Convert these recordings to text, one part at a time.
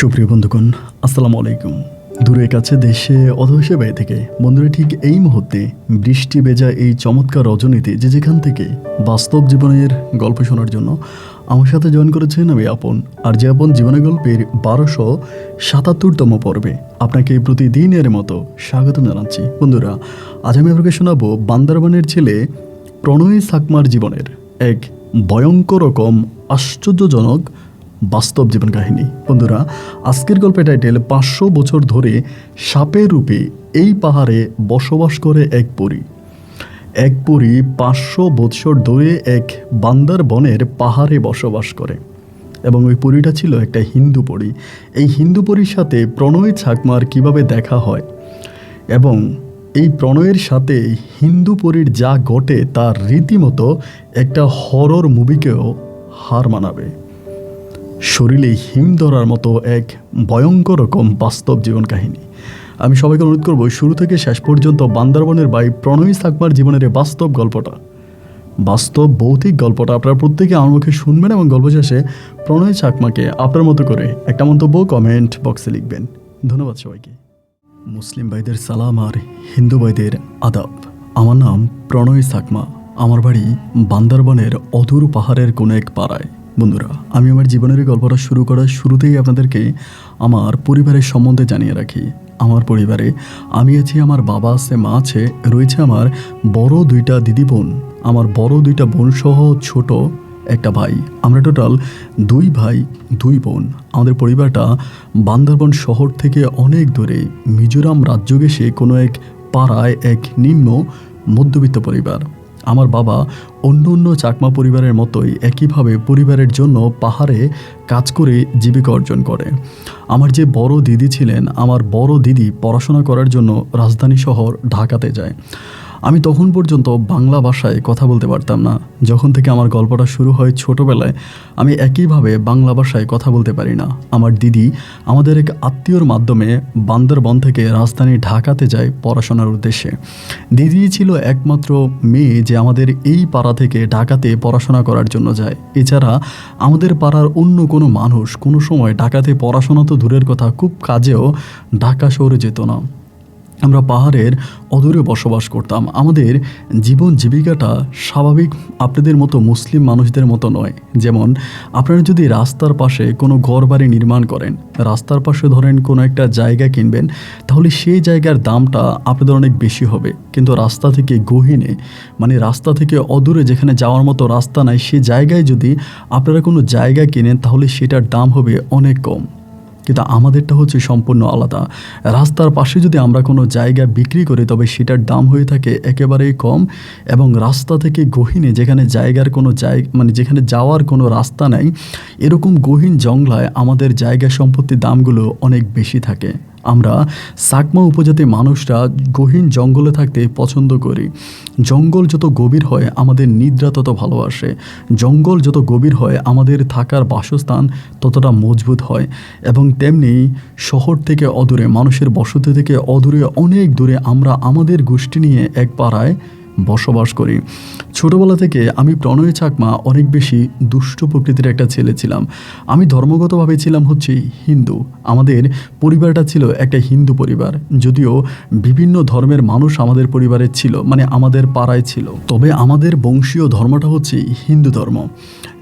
সুপ্রিয় বন্ধুগণ, আসসালামু আলাইকুম। দূরে কাছে দেশে অধবেশে বাইরে থেকে বন্ধুরা, ঠিক এই মুহূর্তে বৃষ্টি ভেজা এই চমৎকার রজনীতে যে যেখান থেকে বাস্তব জীবনের গল্প শোনার জন্য আমার সাথে জয়েন করেছেন আমি আপন। আর যে আপন জীবনের গল্পের 1277তম পর্বে আপনাকে প্রতিদিনের মতো স্বাগতম জানাচ্ছি। বন্ধুরা, আজ আমি আপনাকে শোনাবো বান্দরবানের ছেলে প্রণয় চাকমার জীবনের এক ভয়ঙ্কর রকম আশ্চর্যজনক বাস্তব জীবন কাহিনী। বন্ধুরা, আজকের গল্পের টাইটেল 500 বছর ধরে সাপের রূপে এই পাহাড়ে বসবাস করে এক পরী। 500 বছর ধরে এক বান্দরবনের পাহাড়ে বসবাস করে, এবং ওই পরীটা ছিল একটা হিন্দু পরী। এই হিন্দু পরীর সাথে প্রণয় চাকমার কিভাবে দেখা হয় এবং এই প্রণয়ের সাথে হিন্দু পরীর যা ঘটে তার রীতিমতো একটা হরর মুভিকেও হার মানাবে। শরীরে হিম ধরার মতো এক ভয়ঙ্কর রকম বাস্তব জীবন কাহিনী। আমি সবাইকে অনুরোধ করব শুরু থেকে শেষ পর্যন্ত বান্দরবনের ভাই প্রণয় চাকমার জীবনের বাস্তব গল্পটা, বাস্তব ভৌতিক গল্পটা আপনারা প্রত্যেকে আমার মুখে শুনবেন এবং গল্প শেষে প্রণয় চাকমাকে আপনার মতো করে একটা মন্তব্য কমেন্ট বক্সে লিখবেন। ধন্যবাদ সবাইকে। মুসলিম ভাইদের সালাম আর হিন্দু ভাইদের আদাব। আমার নাম প্রণয় চাকমা। আমার বাড়ি বান্দরবনের অদূর পাহাড়ের কোনো এক পাড়ায়। বন্ধুরা, আমি আমার জীবনের গল্পটা শুরু করার শুরুতেই আপনাদেরকে আমার পরিবারের সম্বন্ধে জানিয়ে রাখি। আমার পরিবারে আমি আছি, আমার বাবা আছে, মা আছে, রয়েছে আমার বড় 2টা দিদি বোন, আমার বড় 2টা বোন সহ ছোট একটা ভাই। আমরা টোটাল 2 ভাই 2 বোন। আমাদের পরিবারটা বান্দরবন শহর থেকে অনেক দূরে মিজোরাম রাজ্য গেছে কোনো এক পাড়ায় এক নিম্ন মধ্যবিত্ত পরিবার। আমার বাবা অন্য চাকমা পরিবারের মতোই একইভাবে পরিবারের জন্য পাহাড়ে কাজ করে জীবিকা অর্জন করে। আমার যে বড় দিদি ছিলেন, আমার বড় দিদি পড়াশোনা করার জন্য রাজধানী শহর ঢাকাতে যায়। আমি তখন পর্যন্ত বাংলা ভাষায় কথা বলতে পারতাম না। যখন থেকে আমার গল্পটা শুরু হয় ছোটোবেলায়, আমি একইভাবে বাংলা ভাষায় কথা বলতে পারি না। আমার দিদি আমাদের এক আত্মীয়র মাধ্যমে বান্দরবন থেকে রাজধানী ঢাকাতে যায় পড়াশোনার উদ্দেশ্যে। দিদি ছিল একমাত্র মেয়ে যে আমাদের এই পাড়া থেকে ঢাকাতে পড়াশোনা করার জন্য যায়। এছাড়া আমাদের পাড়ার অন্য কোনো মানুষ কোনো সময় ঢাকাতে পড়াশোনা তো দূরের কথা, খুব কাজেও ঢাকা শহরে যেত না। আমরা পাহাড়ের অদূরে বসবাস করতাম। আমাদের জীবন জীবিকাটা স্বাভাবিক আপনাদের মতো মুসলিম মানুষদের মতো নয়। যেমন আপনারা যদি রাস্তার পাশে কোনো ঘর বাড়ি নির্মাণ করেন, রাস্তার পাশে ধরেন কোনো একটা জায়গা কিনবেন, তাহলে সেই জায়গার দামটা আপনাদের অনেক বেশি হবে। কিন্তু রাস্তা থেকে গহীনে, মানে রাস্তা থেকে অদূরে যেখানে যাওয়ার মতো রাস্তা নাই, সেই জায়গায় যদি আপনারা কোনো জায়গা কিনেন তাহলে সেটার দাম হবে অনেক কম। কিন্তু আমাদেরটা হচ্ছে সম্পূর্ণ আলাদা। রাস্তার পাশে যদি আমরা কোনো জায়গা বিক্রি করি তবে সেটার দাম হয়ে থাকে একেবারেই কম, এবং রাস্তা থেকে গহীনে যেখানে জায়গার কোনো মানে যেখানে যাওয়ার কোনো রাস্তা নাই, এরকম গহীন জঙ্গলায় আমাদের জায়গা সম্পত্তির দামগুলো অনেক বেশি থাকে। আমরা চাকমা উপজাতির মানুষরা গহীন জঙ্গলে থাকতে পছন্দ করি। জঙ্গল যত গভীর হয় আমাদের নিদ্রা তত ভালোবাসে। জঙ্গল যত গভীর হয় আমাদের থাকার বাসস্থান ততটা মজবুত হয়। এবং তেমনি শহর থেকে অদূরে, মানুষের বসতি থেকে অদূরে, অনেক দূরে আমরা আমাদের গোষ্ঠী নিয়ে এক পাড়ায় বসবাস করি। ছোটোবেলা থেকে আমি প্রণয় চাকমা অনেক বেশি দুষ্ট প্রকৃতির একটা ছেলে ছিলাম। আমি ধর্মগতভাবে ছিলাম হচ্ছে হিন্দু। আমাদের পরিবারটা ছিল একটা হিন্দু পরিবার, যদিও বিভিন্ন ধর্মের মানুষ আমাদের পরিবারে ছিল, মানে আমাদের পাড়ায় ছিল, তবে আমাদের বংশীয় ধর্মটা হচ্ছে হিন্দু ধর্ম।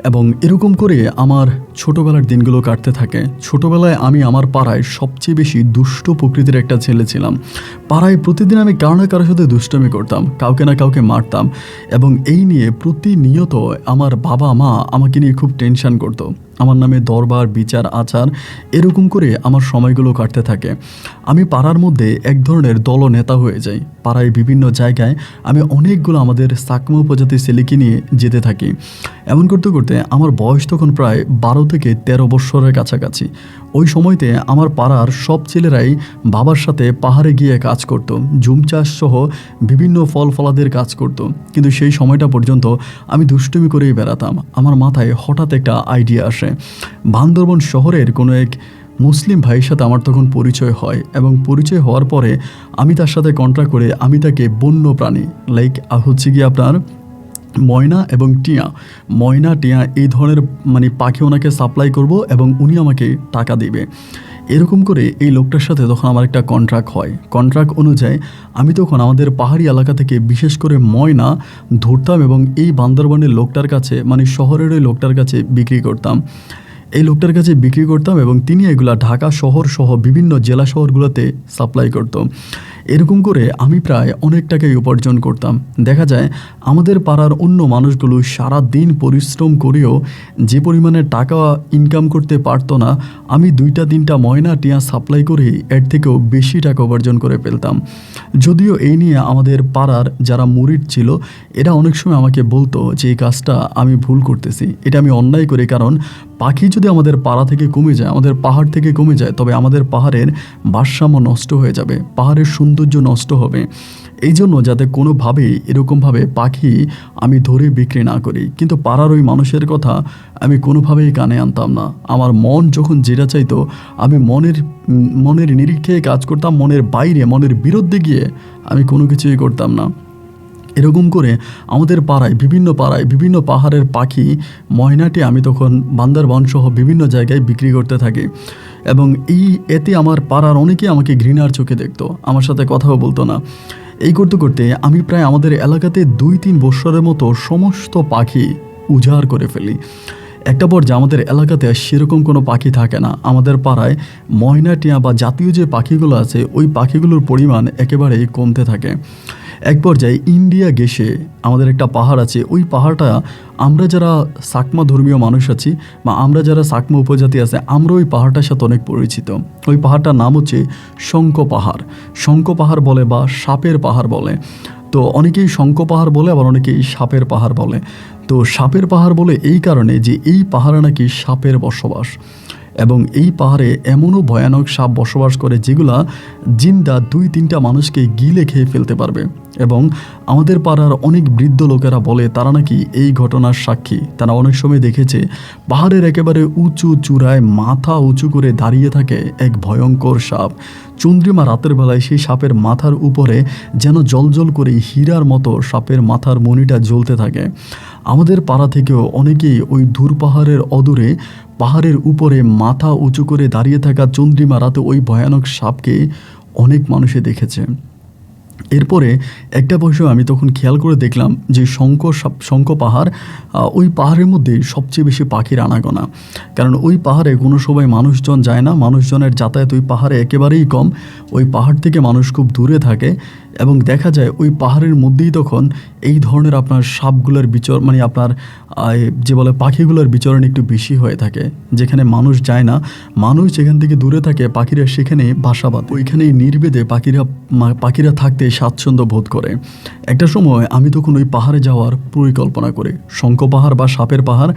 এবং এরকম করে আমার ছোটোবেলার দিনগুলো কাটতে থাকে। ছোটোবেলায় আমি আমার পাড়ায় সবচেয়ে বেশি দুষ্ট প্রকৃতির একটা ছেলে ছিলাম। পাড়ায় প্রতিদিন আমি কারো না কারোর সাথে দুষ্টামি করতাম, কাউকে না কাউকে মারতাম, এবং এই নিয়ে প্রতিনিয়ত আমার বাবা মা আমাকে নিয়ে খুব টেনশন করতো। আমার নামে দরবার, বিচার, আচার, এরকম করে আমার সময়গুলো কাটতে থাকে। আমি পাড়ার মধ্যে এক ধরনের দলনেতা হয়ে যাই। পাড়ায় বিভিন্ন জায়গায় আমি অনেকগুলো আমাদের চাকমা উপজাতির ছেলেকে নিয়ে যেতে থাকি। এমন করতে করতে আমার বয়স তখন প্রায় 12 থেকে 13 বৎসরের কাছাকাছি। ওই সময়তে আমার পাড়ার সব ছেলেরাই বাবার সাথে পাহাড়ে গিয়ে কাজ করত, জুম চাষ সহ বিভিন্ন ফল ফলাদের কাজ করত। কিন্তু সেই সময়টা পর্যন্ত আমি দুষ্টুমি করেই বেড়াতাম। আমার মাথায় হঠাৎ একটা আইডিয়া আসে। বান্দরবন শহরের কোনো এক মুসলিম ভাইয়ের সাথে আমার তখন পরিচয় হয়, এবং পরিচয় হওয়ার পরে আমি তার সাথে কন্ট্রাক্ট করে আমি তাকে বন্য প্রাণী লাইক হচ্ছে গিয়ে আপনার ময়না এবং টিয়া, ময়না টিয়া এই ধরনের মানে পাখি ওনাকে সাপ্লাই করব এবং উনি আমাকে টাকা দিবে। এরকম করে এই লোকটার সাথে তখন আমার একটা কন্ট্রাক্ট হয়। কন্ট্রাক্ট অনুযায়ী আমি তখন আমাদের পাহাড়ি এলাকা থেকে বিশেষ করে ময়না ধরতাম এবং এই বান্দরবানের লোকটার কাছে, মানে শহরের ওই লোকটার কাছে বিক্রি করতাম। এই লোকটার কাছে বিক্রি করতাম এবং তিনি এগুলা ঢাকা শহর সহ বিভিন্ন জেলা শহরগুলোতে সাপ্লাই করতো। এরকম করে আমি প্রায় অনেক টাকাই উপার্জন করতাম। দেখা যায় আমাদের পাড়ার অন্য মানুষগুলো সারা দিন পরিশ্রম করেও যে পরিমাণে টাকা ইনকাম করতে পারতো না, আমি 2-3টা ময়না টিয়া সাপ্লাই করে এর থেকেও বেশি টাকা উপার্জন করে ফেলতাম। যদিও এই নিয়ে আমাদের পাড়ার যারা মুরিদ ছিল এরা অনেক সময় আমাকে বলতো যে এই কাজটা আমি ভুল করতেছি, এটা আমি অন্যায় করি, কারণ পাখি যদি আমাদের পাড়া থেকে কমে যায়, আমাদের পাহাড় থেকে কমে যায়, তবে আমাদের পাহাড়ের ভারসাম্য নষ্ট হয়ে যাবে, পাহাড়ের সৌন্দর্য নষ্ট হবে। এই জন্য যাতে কোনোভাবেই এরকমভাবে পাখি আমি ধরে বিক্রি না করি। কিন্তু পাড়ার ওই মানুষের কথা আমি কোনোভাবেই কানে আনতাম না। আমার মন যখন যেটা চাইতো আমি মনের নিরীক্ষে কাজ করতাম, মনের বাইরে, মনের বিরুদ্ধে গিয়ে আমি কোনো কিছুই করতাম না। এরকম করে আমাদের পাড়ায় বিভিন্ন পাহাড়ের পাখি ময়নাটি আমি তখন বান্দরবান সহ বিভিন্ন জায়গায় বিক্রি করতে থাকি এবং এতে আমার পাড়ার অনেকেই আমাকে ঘৃণার চোখে দেখতো, আমার সাথে কথাও বলতো না। এই করতে করতে আমি প্রায় আমাদের এলাকাতে 2-3 বছরের মতো সমস্ত পাখি উজাড় করে ফেলি। একটা পর্যায়ে আমাদের এলাকাতে সেরকম কোনো পাখি থাকে না। আমাদের পাড়ায় ময়না টিয়া বা জাতীয় যে পাখিগুলো আছে ওই পাখিগুলোর পরিমাণ একেবারেই কমতে থাকে। এক পর্যায়ে ইন্ডিয়া গেছে আমাদের একটা পাহাড় আছে, ওই পাহাড়টা আমরা যারা সাকমা ধর্মীয় মানুষ আছি বা আমরা যারা সাকমা উপজাতি আছে আমরা ওই পাহাড়টার সাথে অনেক পরিচিত। ওই পাহাড়টার নাম হচ্ছে শঙ্খ পাহাড় বলে বা সাপের পাহাড় বলে। তো অনেকেই শঙ্খ পাহাড় বলে, আবার অনেকেই সাপের পাহাড় বলে। তো সাপের পাহাড় বলে এই কারণে যে এই পাহাড়ে নাকি সাপের বসবাস এবং এই পাহাড়ে এমনও ভয়ানক সাপ বসবাস করে যেগুলা জিন্দা 2-3টা মানুষকে গিলে খেয়ে ফেলতে পারবে। এবং আমাদের পাড়ার অনেক বৃদ্ধ লোকেরা বলে তারা নাকি এই ঘটনার সাক্ষী। তারা অনেক সময় দেখেছে পাহাড়ের একেবারে উঁচু চূড়ায় মাথা উঁচু করে দাঁড়িয়ে থাকে এক ভয়ঙ্কর সাপ। চন্দ্রিমা রাতের বেলায় সেই সাপের মাথার উপরে যেন জ্বলজ্বল করে হীরার মতো সাপের মাথার মণিটা জ্বলতে থাকে। আমাদের পাড়া থেকেও অনেকেই ওই দূর পাহাড়ের অদূরে পাহাড়ের উপরে মাথা উঁচু করে দাঁড়িয়ে থাকা চন্দ্রিমা রাতে ওই ভয়ানক সাপকে অনেক মানুষে দেখেছে। এরপরে একটা বিষয় আমি তখন খেয়াল করে দেখলাম যে শঙ্খ পাহাড়, ওই পাহাড়ের মধ্যে সবচেয়ে বেশি পাখির আনাগোনা, কারণ ওই পাহাড়ে কোনো সময় মানুষজন যায় না, মানুষজনের যাতায়াত ওই পাহাড়ে একেবারেই কম। ওই পাহাড় থেকে মানুষ খুব দূরে থাকে এবং দেখা যায় ওই পাহাড়ের মধ্যেই তখন এই ধরনের আপনার সাপগুলোর মানে আপনার যে বলে পাখিগুলোর বিচরণ একটু বেশি হয়ে থাকে। যেখানে মানুষ যায় না, মানুষ যেখান থেকে দূরে থাকে পাখিরা সেখানে বাসা বাঁধে, ওইখানেই নির্বেদে পাখিরা থাকতে স্বাচ্ছন্দ্য বোধ করে। একটা সময় আমি তখন ওই পাহাড়ে যাওয়ার পরিকল্পনা করি, শঙ্খ পাহাড় বা সাপের পাহাড়।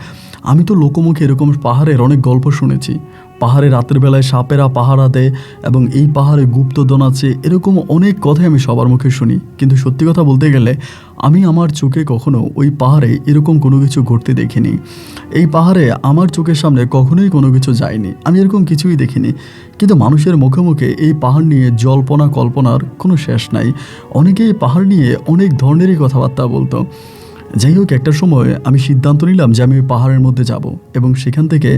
আমি তো লোকমুখে এরকম পাহাড়ের অনেক গল্প শুনেছি, পাহাড়ে রাতের বেলায় সাপেরা পাহারা দেয় এবং এই পাহাড়ে গুপ্তধন আছে, এরকম অনেক কথাই আমি সবার মুখে শুনি। কিন্তু সত্যি কথা বলতে গেলে আমি আমার চোখে কখনো ওই পাহাড়ে এরকম কোনো কিছু ঘটতে দেখিনি। এই পাহাড়ে আমার চোখের সামনে কখনোই কোনো কিছু যায়নি, আমি এরকম কিছুই দেখিনি। কিন্তু মানুষের মুখে মুখে এই পাহাড় নিয়ে জল্পনা কল্পনার কোনো শেষ নাই। অনেকেই পাহাড় নিয়ে অনেক ধরনেরই কথাবার্তা বলতো। যাই হোক, একটা সময় আমি সিদ্ধান্ত নিলাম যে আমি পাহাড়ের মধ্যে যাব এবং সেখান থেকে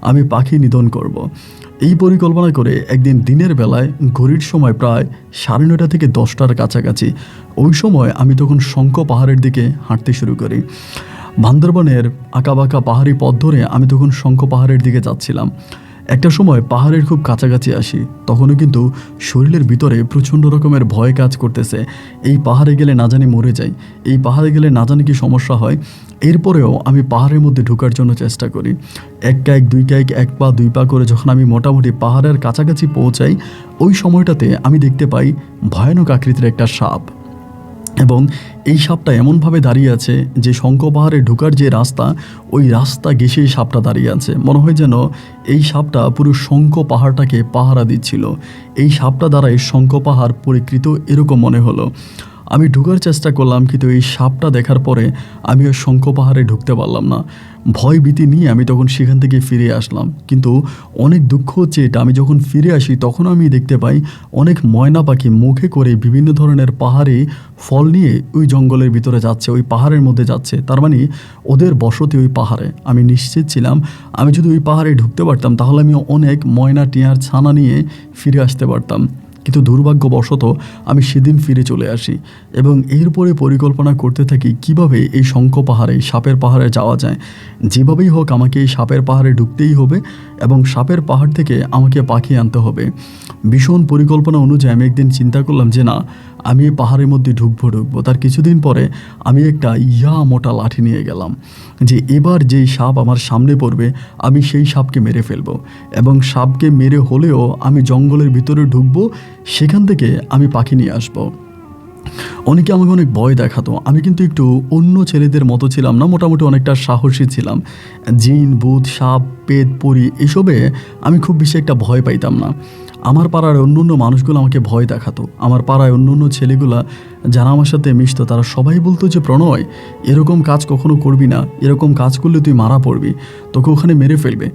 আমি পাখি নিধন করব। এই পরিকল্পনা করে একদিন দিনের বেলায় ঘড়ির সময় প্রায় 9:30 থেকে 10টার কাছাকাছি, ওই সময় আমি তখন শঙ্খ পাহাড়ের দিকে হাঁটতে শুরু করি। বান্দরবানের আঁকাবাঁকা পাহাড়ি পথ ধরে আমি তখন শঙ্খ পাহাড়ের দিকে যাচ্ছিলাম। একটা সময় পাহাড়ের খুব কাছাকাছি আসি, তখনও কিন্তু শরীরের ভিতরে প্রচণ্ড রকমের ভয় কাজ করতেছে। এই পাহাড়ে গেলে না জানি মরে যাই, এই পাহাড়ে গেলে না জানি কি সমস্যা হয়। এরপরেও আমি পাহাড়ের মধ্যে ঢোকার জন্য চেষ্টা করি। 1 কাইক 2 কাইক 1 পা 2 পা করে যখন আমি মোটামুটি পাহাড়ের কাছাকাছি পৌঁছাই, ওই সময়টাতে আমি দেখতে পাই ভয়ানক আকৃতির একটা সাপ। এবং এই সাপটা এমনভাবে দাঁড়িয়ে আছে যে শঙ্খ পাহাড়ে ঢোকার যে রাস্তা, ওই রাস্তা ঘেঁষেই সাপটা দাঁড়িয়ে আছে। মনে হয় যেন এই সাপটা পুরো শঙ্খ পাহাড়টাকে পাহারা দিচ্ছিল। এই সাপটা দ্বারাই শঙ্খ পাহাড় পরিকৃত, এরকম মনে হলো। আমি ঢোকার চেষ্টা করলাম, কিন্তু এই সাপটা দেখার পরে আমি ওই শঙ্খ পাহাড়ে ঢুকতে পারলাম না। ভয় ভীতি নিয়ে আমি তখন সেখান থেকে ফিরে আসলাম। কিন্তু অনেক দুঃখ হচ্ছে এটা, আমি যখন ফিরে আসি তখন আমি দেখতে পাই অনেক ময়না পাখি মুখে করে বিভিন্ন ধরনের পাহাড়ি ফল নিয়ে ওই জঙ্গলের ভিতরে যাচ্ছে, ওই পাহাড়ের মধ্যে যাচ্ছে। তার মানে ওদের বসতি ওই পাহাড়ে। আমি নিশ্চিত ছিলাম আমি যদি ওই পাহাড়ে ঢুকতে পারতাম তাহলে আমি অনেক ময়না টিয়ার ছানা নিয়ে ফিরে আসতে পারতাম। কিন্তু দুর্ভাগ্যবশত আমি সেদিন ফিরে চলে আসি এবং এরপরে পরিকল্পনা করতে থাকি কিভাবে এই শঙ্খ পাহাড়ে, সাপের পাহাড়ে যাওয়া যায়। যেভাবেই হোক আমাকে এই সাপের পাহাড়ে ঢুকতেই হবে এবং সাপের পাহাড় থেকে আমাকে পাখি আনতে হবে। ভীষণ পরিকল্পনা অনুযায়ী আমি একদিন চিন্তা করলাম যে না, আমি এই পাহাড়ের মধ্যে ঢুকবো। তার কিছুদিন পরে আমি একটা মোটা লাঠি নিয়ে গেলাম যে এবার যেই সাপ আমার সামনে পড়বে আমি সেই সাপকে মেরে ফেলবো এবং সাপকে মেরে হলেও আমি জঙ্গলের ভিতরে ঢুকবো, সেখান থেকে আমি পাখি নিয়ে আসবো। অনেকে আমাকে অনেক ভয় দেখাতো, আমি কিন্তু একটু অন্য ছেলেদের মতো ছিলাম না, মোটামুটি অনেকটা সাহসী ছিলাম। জিন, ভূত, সাপ, পেট, পরি এসবে আমি খুব বেশি একটা ভয় পাইতাম না। আমার পাড়ার অন্য অন্য মানুষগুলো আমাকে ভয় দেখাতো। আমার পাড়ায় অন্য অন্য ছেলেগুলা যারা আমার সাথে মিশতো তারা সবাই বলতো যে প্রণয়, এরকম কাজ কখনো করবি না, এরকম কাজ করলে তুই মারা পড়বি, তোকে ওখানে মেরে ফেলবে।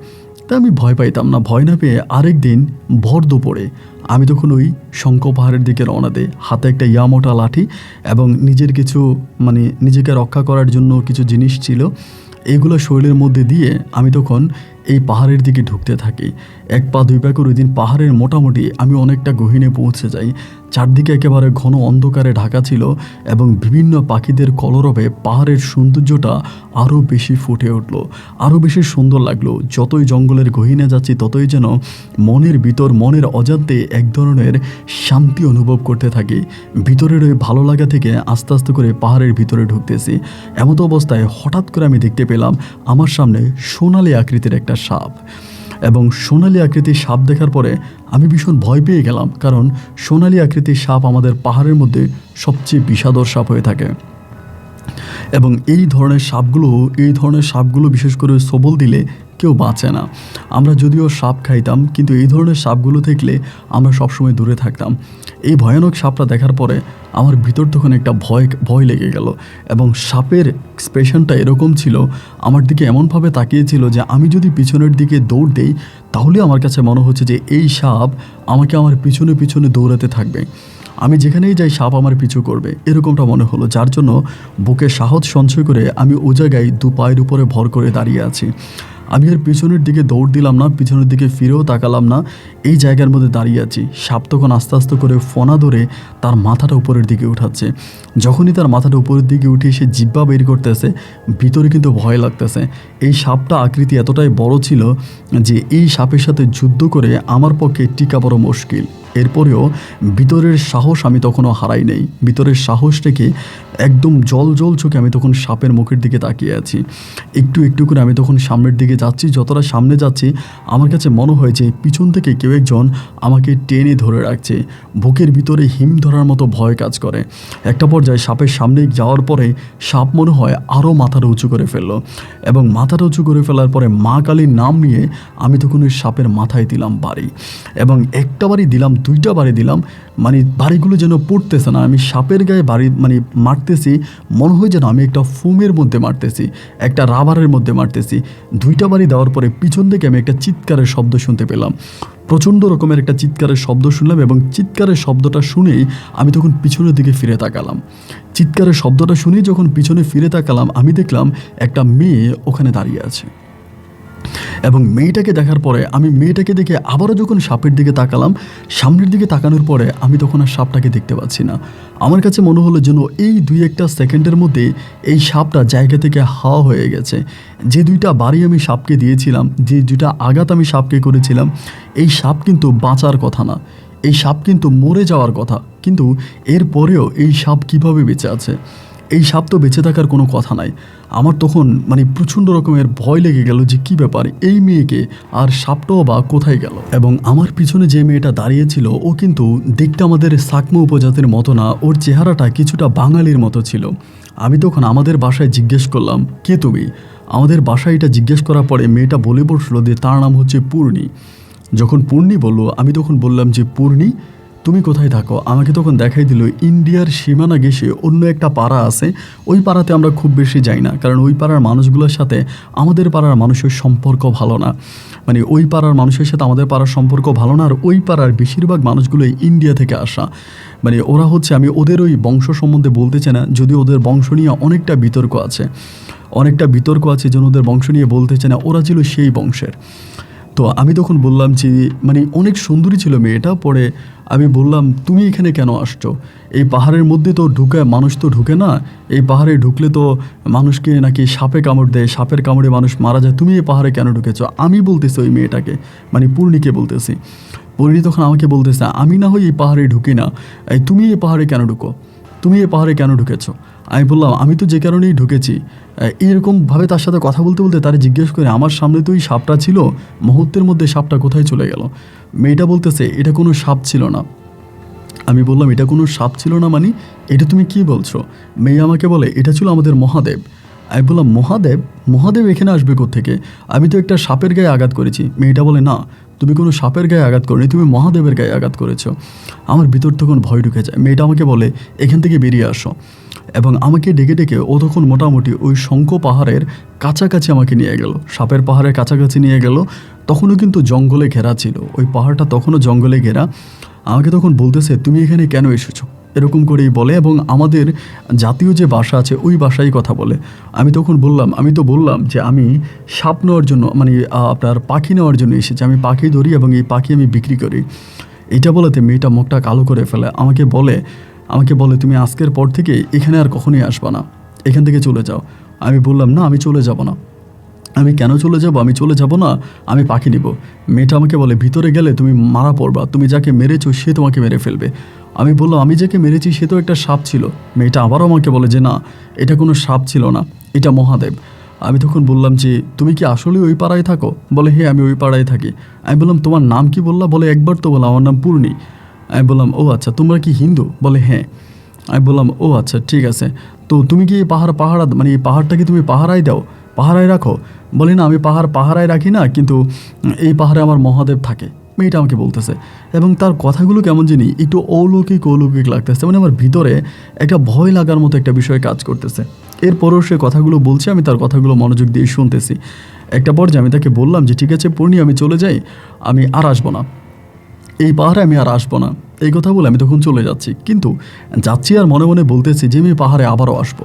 তা আমি ভয় পাইতাম না। ভয় না পেয়ে আরেক দিন ভর দুপুরে আমি তখন ওই শঙ্খ পাহাড়ের দিকে রওনা দেই, হাতে একটা মোটা লাঠি এবং নিজের কিছু নিজেকে রক্ষা করার জন্য কিছু জিনিস ছিল, এগুলো শরীরের মধ্যে দিয়ে আমি তখন এই পাহাড়ের দিকে ঢুকতে থাকি। এক পা দুই পা করে ওই দিন পাহাড়ের মোটামুটি আমি অনেকটা গহীনে পৌঁছে যাই। চারদিকে একেবারে ঘন অন্ধকারে ঢাকা ছিল এবং বিভিন্ন পাখিদের কলরবে পাহাড়ের সৌন্দর্যটা আরও বেশি ফুটে উঠলো, আরও বেশি সুন্দর লাগলো। যতই জঙ্গলের গহীনে যাচ্ছি ততই যেন মনের ভিতর, মনের অজান্তে এক ধরনের শান্তি অনুভব করতে থাকি। ভিতরের ওই ভালো লাগা থেকে আস্তে আস্তে করে পাহাড়ের ভিতরে ঢুকতেছি। এমতো অবস্থায় হঠাৎ করে আমি দেখতে পেলাম আমার সামনে সোনালি আকৃতির একটা সাপ। এবং সোনালি আকৃতির সাপ দেখার পরে আমি ভীষণ ভয় পেয়ে গেলাম, কারণ সোনালি আকৃতির সাপ আমাদের পাহাড়ের মধ্যে সবচেয়ে বিষাদর সাপ হয়ে থাকে। এবং এই ধরনের সাপগুলো বিশেষ করে সবল দিলে কেউ বাঁচে না। আমরা যদিও সাপ খাইতাম, কিন্তু এই ধরনের সাপগুলো থাকলে আমরা সবসময় দূরে থাকতাম। এই ভয়ানক সাপটা দেখার পরে আমার ভিতর তখন একটা ভয় লেগে গেল এবং সাপের এক্সপ্রেশনটা এরকম ছিল, আমার দিকে এমনভাবে তাকিয়েছিল যে আমি যদি পিছনের দিকে দৌড় দেই তাহলে আমার কাছে মনে হচ্ছে যে এই সাপ আমাকে আমার পিছনে পিছনে দৌড়াতে থাকবে, আমি যেখানেই যাই সাপ আমার পিছু করবে, এরকমটা মনে হলো। যার জন্য বুকে সাহস সঞ্চয় করে আমি ও জায়গায় দু পায়ের উপরে ভর করে দাঁড়িয়ে আছি। আমি আর পিছনের দিকে দৌড় দিলাম না, পিছনের দিকে ফিরেও তাকালাম না, এই জায়গার মধ্যে দাঁড়িয়ে আছি। সাপ তখন আস্তে আস্তে করে ফনা ধরে তার মাথাটা উপরের দিকে উঠাচ্ছে। যখনই তার মাথাটা উপরের দিকে উঠে সে জিহ্বা বের করতেছে, ভিতরে কিন্তু ভয় লাগতেছে। এই সাপটা আকৃতি এতটাই বড় ছিল যে এই সাপের সাথে যুদ্ধ করে আমার পক্ষে টিকা বড় মুশকিল। এরপরেও ভিতরের সাহস আমি তখনও হারাই নেই। ভিতরের সাহস রেখে একদম জল চোখে আমি তখন সাপের মুখের দিকে তাকিয়ে আছি। একটু একটু করে আমি তখন সামনের দিকে যাচ্ছি। যতটা সামনে যাচ্ছি আমার কাছে মনে হয় যে পিছন থেকে কেউ একজন আমাকে টেনে ধরে রাখছে। বুকের ভিতরে হিম ধরার মতো ভয় কাজ করে। একটা পর্যায়ে সাপের সামনে যাওয়ার পরে সাপ মনে হয় আরও মাথাটা উঁচু করে ফেললো এবং মাথাটা উঁচু করে ফেলার পরে মা কালীর নাম নিয়ে আমি তখন ওই সাপের মাথায় দিলাম বাড়ি। এবং একটা বাড়ি দিলাম, দুইটা বাড়ি দিলাম, বাড়িগুলো যেন পড়তেছে না। আমি সাপের গায়ে বাড়ি মারতেছি, মনে হয় যেন আমি একটা ফোমের মধ্যে মারতেছি, একটা রাবারের মধ্যে মারতেছি। দুইটা বাড়ি দেওয়ার পরে পিছন থেকে আমি একটা চিৎকারের শব্দ শুনতে পেলাম। প্রচণ্ড রকমের একটা চিৎকারের শব্দ শুনলাম এবং চিৎকারের শব্দটা শুনেই আমি তখন পিছনের দিকে ফিরে তাকালাম। চিৎকারের শব্দটা শুনেই যখন পিছনে ফিরে তাকালাম আমি দেখলাম একটা মেয়ে ওখানে দাঁড়িয়ে আছে। এবং মেয়েটাকে দেখার পরে আমি মেয়েটাকে দেখে আবারও যখন সাপের দিকে তাকালাম, সামনের দিকে তাকানোর পরে আমি তখন আর সাপটাকে দেখতে পাচ্ছি না। আমার কাছে মনে হলো যেন এই 2-1 সেকেন্ডের মধ্যে এই সাপটা জায়গা থেকে হাওয়া হয়ে গেছে। যে 2টা বাড়ি আমি সাপকে দিয়েছিলাম, যে 2টা আঘাত আমি সাপকে করেছিলাম, এই সাপ কিন্তু বাঁচার কথা না, এই সাপ কিন্তু মরে যাওয়ার কথা। কিন্তু এরপরেও এই সাপ কিভাবে বেঁচে আছে? এই সাপ তো বেঁচে থাকার কোনো কথা নাই। আমার তখন প্রচণ্ড রকমের ভয় লেগে গেল যে কী ব্যাপার, এই মেয়েকে আর সাপটাও বা কোথায় গেল। এবং আমার পিছনে যে মেয়েটা দাঁড়িয়েছিল ও কিন্তু দেখতে আমাদের সাকমা উপজাতির মতো না, ওর চেহারাটা কিছুটা বাঙালির মতো ছিল। আমি তখন আমাদের বাসায় জিজ্ঞেস করলাম, কে তুমি? আমাদের বাসায় এটা জিজ্ঞেস করার পরে মেয়েটা বলে বসলো যে তার নাম হচ্ছে পূর্ণি। যখন পূর্ণি বলল আমি তখন বললাম যে পূর্ণি তুমি কোথায় থাকো? আমাকে তখন দেখাই দিল ইন্ডিয়ার সীমানা ঘেঁষে অন্য একটা পাড়া আছে। ওই পাড়াতে আমরা খুব বেশি যাই না, কারণ ওই পাড়ার মানুষগুলোর সাথে আমাদের পাড়ার মানুষের সম্পর্ক ভালো না। মানে ওই পাড়ার মানুষের সাথে আমাদের পাড়ার সম্পর্ক ভালো না, আর ওই পাড়ার বেশিরভাগ মানুষগুলোই ইন্ডিয়া থেকে আসা। মানে ওরা হচ্ছে, আমি ওদের ওই বংশ সম্বন্ধে বলতে চাই না, যদিও ওদের বংশ নিয়ে অনেকটা বিতর্ক আছে যেন ওদের বংশ নিয়ে বলতে চায় না, ওরা ছিল সেই বংশের। তো আমি তখন বললাম যে মানে অনেক সুন্দরী ছিল মেয়েটা। পরে আমি বললাম, তুমি এখানে কেন আসছো? এই পাহাড়ের মধ্যে তো মানুষ তো ঢুকে না, এই পাহাড়ে ঢুকলে তো মানুষকে নাকি সাপে কামড় দেয়, সাপের কামড়ে মানুষ মারা যায়, তুমি এই পাহাড়ে কেন ঢুকেছো? আমি বলতেছি ওই মেয়েটাকে, মানে পূর্ণিকে বলতেছি। পূর্ণি তখন আমাকে বলতেছে, আমি না হয় এই পাহাড়ে ঢুকি না, এই তুমি এই পাহাড়ে কেন ঢুকো? তুমি এই পাহাড়ে কেন ঢুকেছো? আমি বললাম, আমি তো যে কারণেই ঢুকেছি। এরকমভাবে তার সাথে কথা বলতে বলতে তারা জিজ্ঞেস করে, আমার সামনে তো ওই সাপটা ছিল, মুহূর্তের মধ্যে সাপটা কোথায় চলে গেল? মেয়েটা বলতেছে, এটা কোনো সাপ ছিল না। আমি বললাম, এটা কোনো সাপ ছিল না মানে? এটা তুমি কি বলছো? মেয়ে আমাকে বলে, এটা ছিল আমাদের মহাদেব। আমি বললাম, মহাদেব? মহাদেব এখানে আসবে কোত্থেকে? আমি তো একটা সাপের গায়ে আঘাত করেছি। মেয়েটা বলে, না, তুমি কোনো সাপের গায়ে আঘাত করনি, তুমি মহাদেবের গায়ে আঘাত করেছো। আমার ভিতর তখন ভয় ঢুকে যায়। মেয়েটা আমাকে বলে, এখান থেকে বেরিয়ে আসো। এবং আমাকে ডেকে ডেকে ও তখন মোটামুটি ওই শঙ্খ পাহাড়ের কাছাকাছি আমাকে নিয়ে গেল, সাপের পাহাড়ের কাছাকাছি নিয়ে গেল। তখনও কিন্তু জঙ্গলে ঘেরা ছিল, ওই পাহাড়টা তখনও জঙ্গলে ঘেরা। আমাকে তখন বলতেছে, তুমি এখানে কেন এসেছো? এরকম করেই বলে, এবং আমাদের জাতীয় যে ভাষা আছে ওই ভাষায় কথা বলে। আমি তখন বললাম, আমি তো বললাম যে আমি সাপ নেওয়ার জন্য, মানে আপনার পাখি নেওয়ার জন্য এসেছি, আমি পাখি ধরি এবং এই পাখি আমি বিক্রি করি। এটা বলাতে মেয়েটা মুখটা কালো করে ফেলে। আমাকে বলে তুমি আজকের পর থেকে এখানে আর কখনোই আসবা না, এখান থেকে চলে যাও। আমি বললাম, না, আমি চলে যাব না। আমি কেন চলে যাব? আমি চলে যাব না, আমি পাখি নিব। মেয়েটা আমাকে বলে, ভিতরে গেলে তুমি মারা পড়বা, তুমি যাকে মেরেছো সে তোমাকে মেরে ফেলবে। আমি বললাম, আমি যাকে মেরেছি সে তো একটা সাপ ছিল। মেয়েটা আবারও আমাকে বলে যে না, এটা কোনো সাপ ছিল না, এটা মহাদেব। আমি তখন বললাম যে তুমি কি আসলে ওই পাড়ায় থাকো? বলে, হ্যাঁ, আমি ওই পাড়ায় থাকি। আমি বললাম, তোমার নাম কি বললা? বলে, একবার তো বলো, আমার নাম পূর্ণি। আমি বললাম, ও আচ্ছা, তোমরা কি হিন্দু? বলে, হ্যাঁ। আমি বললাম, ও আচ্ছা, ঠিক আছে। তো তুমি কি এই মানে এই পাহাড়টা কি তুমি পাহারায় দাও, পাহারায় রাখো? বলি, না, আমি পাহারায় রাখি না, কিন্তু এই পাহাড়ে আমার মহাদেব থাকে। মেয়েটা আমাকে বলতেছে, এবং তার কথাগুলো কেমন জানি একটু অলৌকিক লাগতেছে। মানে আমার ভিতরে একটা ভয় লাগার মতো একটা বিষয় কাজ করতেছে। এরপরও সে কথাগুলো বলছে, আমি তার কথাগুলো মনোযোগ দিয়ে শুনতেছি। একটা পর্যায়ে আমি তাকে বললাম যে, ঠিক আছে পূর্ণি, আমি চলে যাই, আমি আর আসবো না, এই পাহাড়ে আমি আর আসবো না। এই কথা বলে আমি তখন চলে যাচ্ছি, কিন্তু যাচ্ছি আর মনে মনে বলতেছি যে আমি পাহাড়ে আবারও আসবো,